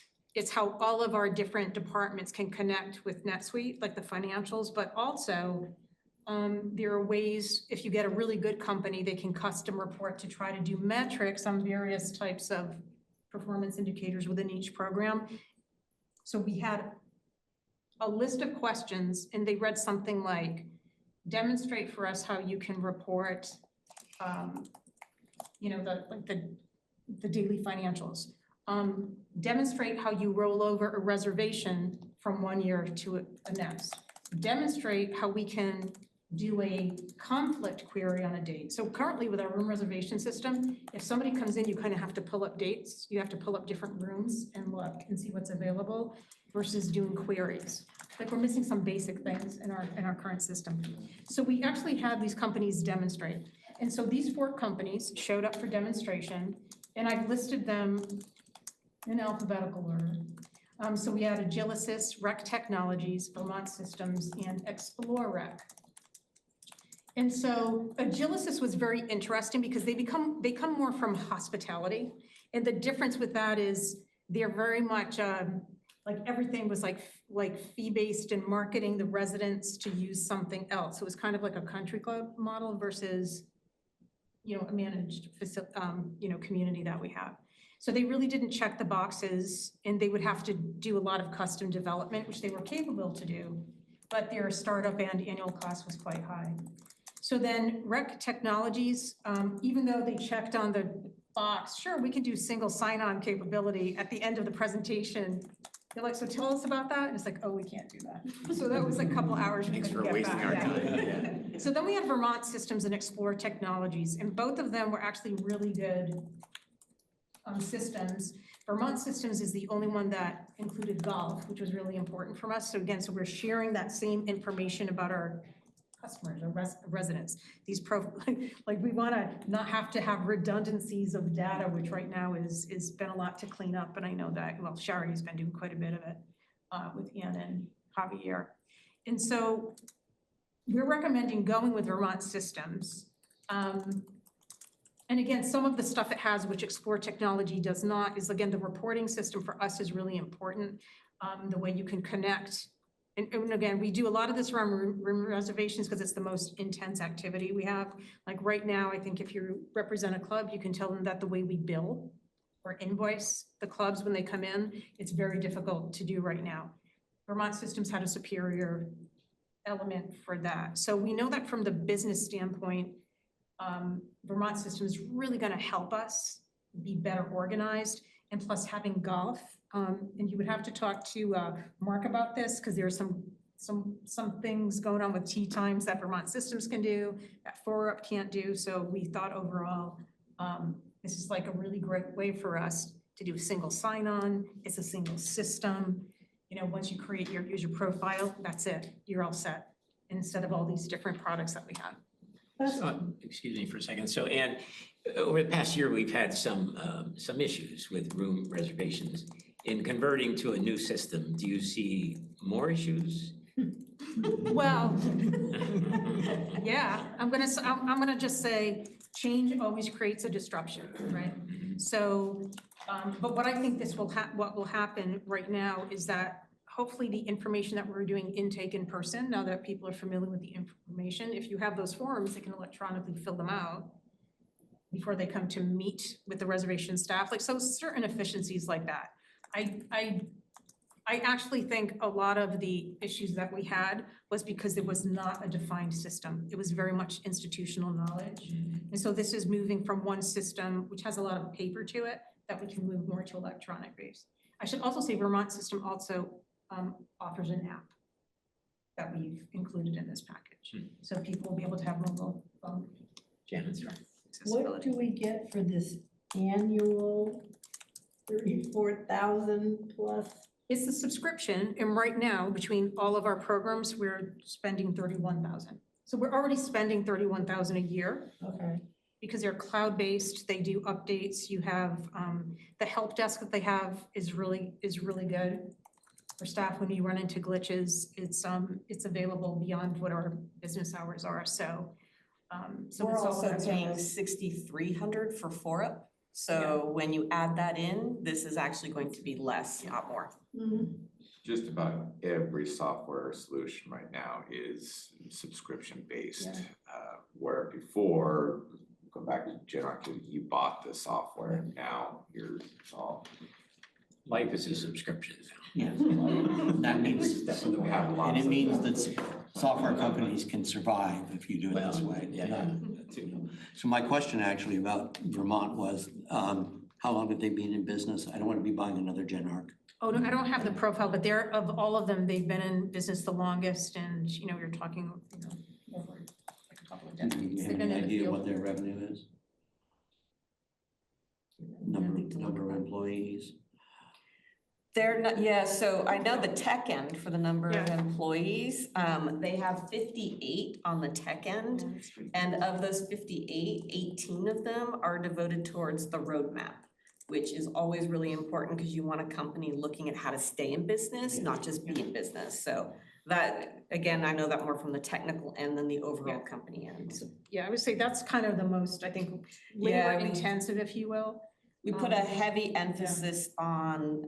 how all of our different departments can connect with NetSuite, like the financials, but also there are ways, if you get a really good company, they can custom report to try to do metrics on various types of performance indicators within each program. So we had a list of questions and they read something like, demonstrate for us how you can report, the daily financials. Demonstrate how you roll over a reservation from one year to a next. Demonstrate how we can do a conflict query on a date. So currently with our room reservation system, if somebody comes in, you kind of have to pull up dates. You have to pull up different rooms and look and see what's available versus doing queries. Like we're missing some basic things in our current system. So we actually had these companies demonstrate. And so these 4 companies showed up for demonstration, and I've listed them in alphabetical order. So we had Agilicis, Rec Technologies, Vermont Systems, and Explore Rec. And so Agilicis was very interesting because they come more from hospitality. And the difference with that is they're very much like everything was like fee-based and marketing the residents to use something else. So it was kind of like a country club model versus, a managed community that we have. So they really didn't check the boxes, and they would have to do a lot of custom development, which they were capable to do, but their startup and annual cost was quite high. So then Rec Technologies, even though they checked on the box, sure, we can do single sign-on capability at the end of the presentation. They're like, so tell us about that. And it's like, oh, we can't do that. So that was a couple hours. Thanks for wasting our time. So then we had Vermont Systems and Explore Technologies, and both of them were actually really good systems. Vermont Systems is the only one that included golf, which was really important for us. So again, so we're sharing that same information about our customers or residents. These we want to not have to have redundancies of data, which right now is been a lot to clean up. But I know that, Shari's been doing quite a bit of it with Ann and Javier. And so we're recommending going with Vermont Systems. And again, some of the stuff it has, which Explore Technology does not, is again, the reporting system for us is really important. The way you can connect. And again, we do a lot of this around room reservations because it's the most intense activity we have. Like right now, I think if you represent a club, you can tell them that the way we bill or invoice the clubs when they come in, it's very difficult to do right now. Vermont Systems had a superior element for that. So we know that from the business standpoint, Vermont Systems is really going to help us be better organized, and plus having golf. And you would have to talk to Mark about this because there are some things going on with tee times that Vermont Systems can do, that 4UP can't do. So we thought overall, this is like a really great way for us to do a single sign-on. It's a single system. Once you create your user profile, that's it. You're all set, instead of all these different products that we have. So, excuse me for a second. So, Ann, over the past year, we've had some issues with room reservations. In converting to a new system, do you see more issues? Well, yeah, I'm gonna just say change always creates a disruption, right? So, but what I think what will happen right now is that hopefully the information that we're doing intake in person, now that people are familiar with the information, if you have those forms, they can electronically fill them out before they come to meet with the reservation staff. Like, so certain efficiencies like that. I actually think a lot of the issues that we had was because it was not a defined system. It was very much institutional knowledge. And so this is moving from one system, which has a lot of paper to it, that we can move more to electronic based. I should also say Vermont System also offers an app that we've included in this package. So people will be able to have mobile phone Janet's right. What accessibility. do we get for this annual 34,000 plus? It's the subscription, and right now, between all of our programs, we're spending 31,000. So we're already spending 31,000 a year Okay. because they're cloud-based, they do updates. You have, the help desk that they have is really good. For staff, when you run into glitches, it's available beyond what our business hours are, so. We're it's all also that paying service. 6,300 for FORUP. So when you add that in, this is actually going to be less, not more. Just about every software solution right now is subscription based. Where before, go back to Genarchy, you bought the software, now it's all. Life is a subscription now. Yeah, that means, and it means that software companies can survive if you do it this way. Yeah, that too. So my question actually about Vermont was, how long have they been in business? I don't want to be buying another Genarch. Oh, no, I don't have the profile, but they're, of all of them, they've been in business the longest, and, you're talking, over like a couple of Do decades. you have They've been any in the idea field. what their revenue is? Number of employees? They're not, yeah, so I know the tech end for the number of Yeah. employees, they have 58 on the tech end. And of those 58, 18 of them are devoted towards the roadmap, which is always really important because you want a company looking at how to stay in business, not just be in business. So that, again, I know that more from the technical end than the overall company end. Yeah, I would say that's kind of the most, I think, Yeah, labor we- intensive, if you will. We put a heavy emphasis on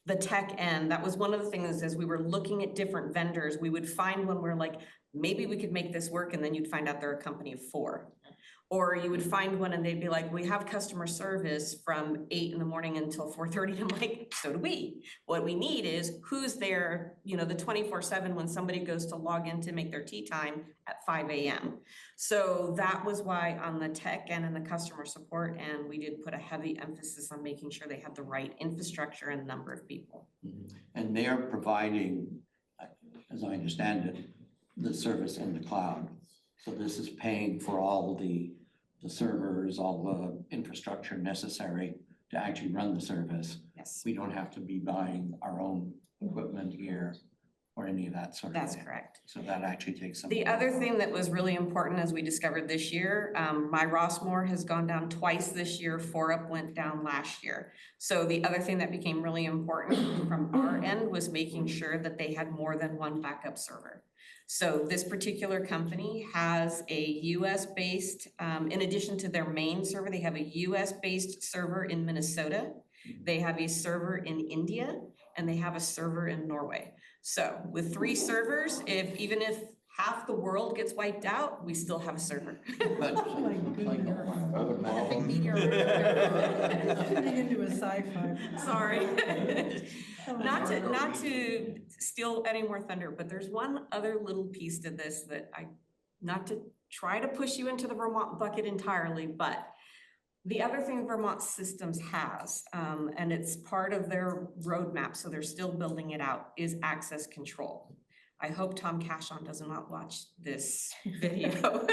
the tech end. That was one of the things as we were looking at different vendors, we would find when we're like, maybe we could make this work, and then you'd find out they're a company of 4. Or you would find one and they'd be like, we have customer service from 8 in the morning until 4:30. I'm like, so do we. What we need is who's there, the 24/7 when somebody goes to log in to make their tea time at 5 a.m. So that was why on the tech end and the customer support end, we did put a heavy emphasis on making sure they had the right infrastructure and number of people. And they are providing, as I understand it, the service in the cloud. So this is paying for all the servers, all the infrastructure necessary to actually run the service. Yes, We don't have to be buying our own equipment here or any of that sort of that's thing. correct. So that actually takes some. The other thing that was really important as we discovered this year, my Rossmore has gone down twice this year, FORUP went down last year. So the other thing that became really important from our end was making sure that they had more than one backup server. So this particular company has a US-based, in addition to their main server, they have a US-based server in Minnesota. They have a server in India, and they have a server in Norway. So with 3 servers, even if half the world gets wiped out, we still have a server. But Oh my goodness. Turning into a sci-fi. Sorry. Not to steal any more thunder, but there's one other little piece to this that not to try to push you into the Vermont bucket entirely, but the other thing Vermont Systems has, and it's part of their roadmap, so they're still building it out, is access control. I hope Tom Cashon does not watch this video.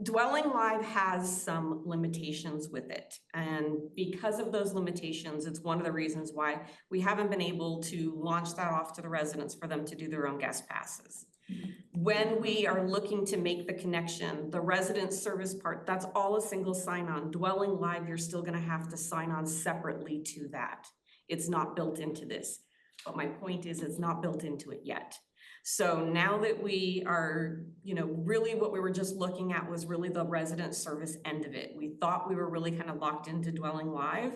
Dwelling Live has some limitations with it. And because of those limitations, it's one of the reasons why we haven't been able to launch that off to the residents for them to do their own guest passes. When we are looking to make the connection, the resident service part, that's all a single sign-on. Dwelling Live, you're still gonna have to sign on separately to that. It's not built into this. But my point is, it's not built into it yet. So now that we are, really what we were just looking at was really the resident service end of it. We thought we were really kind of locked into Dwelling Live.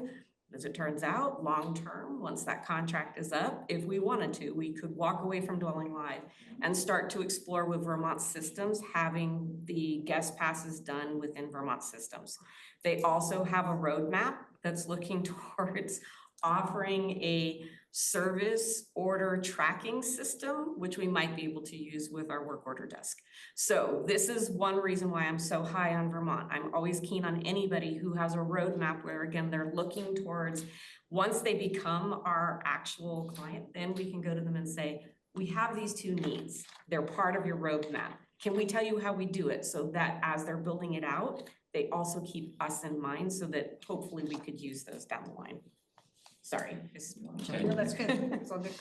As it turns out, long-term, once that contract is up, if we wanted to, we could walk away from Dwelling Live and start to explore with Vermont Systems, having the guest passes done within Vermont Systems. They also have a roadmap that's looking towards offering a service order tracking system, which we might be able to use with our work order desk. So this is one reason why I'm so high on Vermont. I'm always keen on anybody who has a roadmap where, again, they're looking towards, once they become our actual client, then we can go to them and say, we have these two needs. They're part of your roadmap. Can we tell you how we do it so that as they're building it out, they also keep us in mind so that hopefully we could use those down the line? Sorry. No, that's good. It's all good.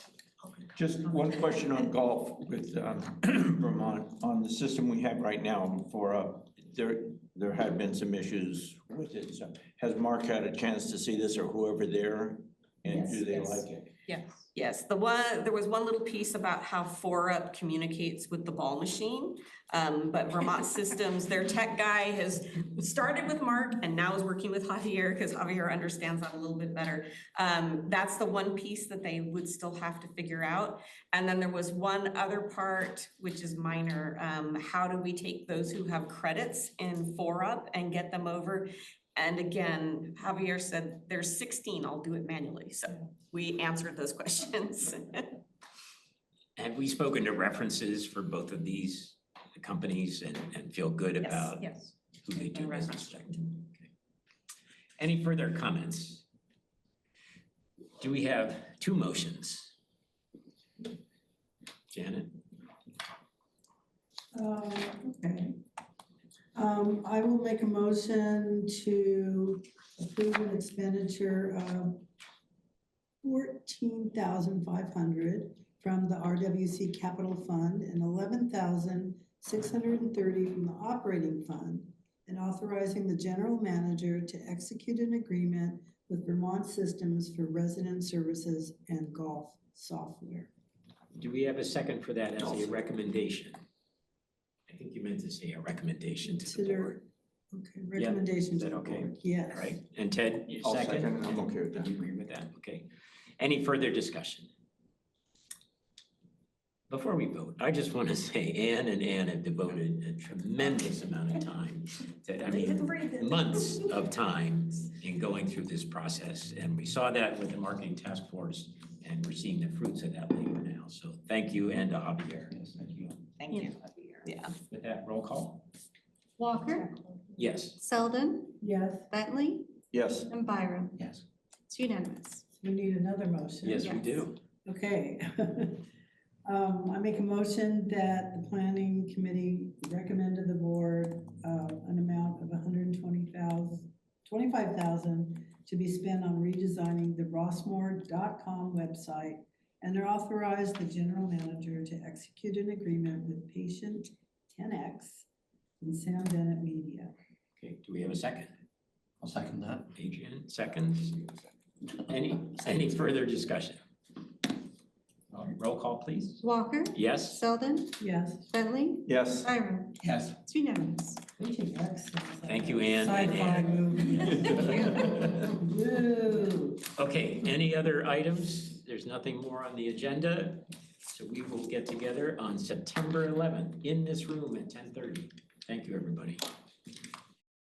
Just one question on golf with Vermont, on the system we have right now for, there have been some issues with it. So has Mark had a chance to see this or whoever there? And do they like it? Yes, there was one little piece about how 4UP communicates with the ball machine. But Vermont Systems, their tech guy has started with Mark and now is working with Javier because Javier understands that a little bit better. That's the one piece that they would still have to figure out. And then there was one other part, which is minor. How do we take those who have credits in 4UP and get them over? And again, Javier said, there's 16, I'll do it manually. So we answered those questions. Have we spoken to references for both of these companies and feel good Yes, about Yes. who they do business with? Okay. Any further comments? Do we have two motions? Janet? Okay. I will make a motion to approve an expenditure of $14,500 from the RWC Capital Fund and $11,630 from the operating fund, and authorizing the general manager to execute an agreement with Vermont Systems for resident services and golf software. Do we have a second for that as a recommendation? I think you meant to say a recommendation to the Consider- board. Okay, recommendation Is to that the okay? board, yes. All right, and Ted, you I'll second? second, I'm okay with that. You agree with that? Okay. Any further discussion? Before we vote, I just want to say Ann and Ann have devoted a tremendous amount of time to, months of time in going through this process. And we saw that with the marketing task force, and we're seeing the fruits of that labor now. So thank you, and to Javier. Yes, thank you. Thank you. Yeah. With that, roll call? Walker, Yes. Selden, Yes, Bentley, Yes, and Byram. Yes. It's unanimous. we need another motion. Yes, we do. Okay. I make a motion that the planning committee recommend to the board an amount of $25,000 to be spent on redesigning the rossmore.com website, and they're authorized the general manager to execute an agreement with Patient 10X and Sam Bennett Media. Okay, do we have a second? I'll second that. Adrian, seconds. Any further discussion? All right, roll call, please. Walker, Yes? Selden, Yes. Bentley, yes. Byram. Yes. It's unanimous. Patient X. Thank you, Ann and Sci-fi Ann. movie. Woo. Okay, any other items? There's nothing more on the agenda. So we will get together on September 11th in this room at 10:30. Thank you, everybody.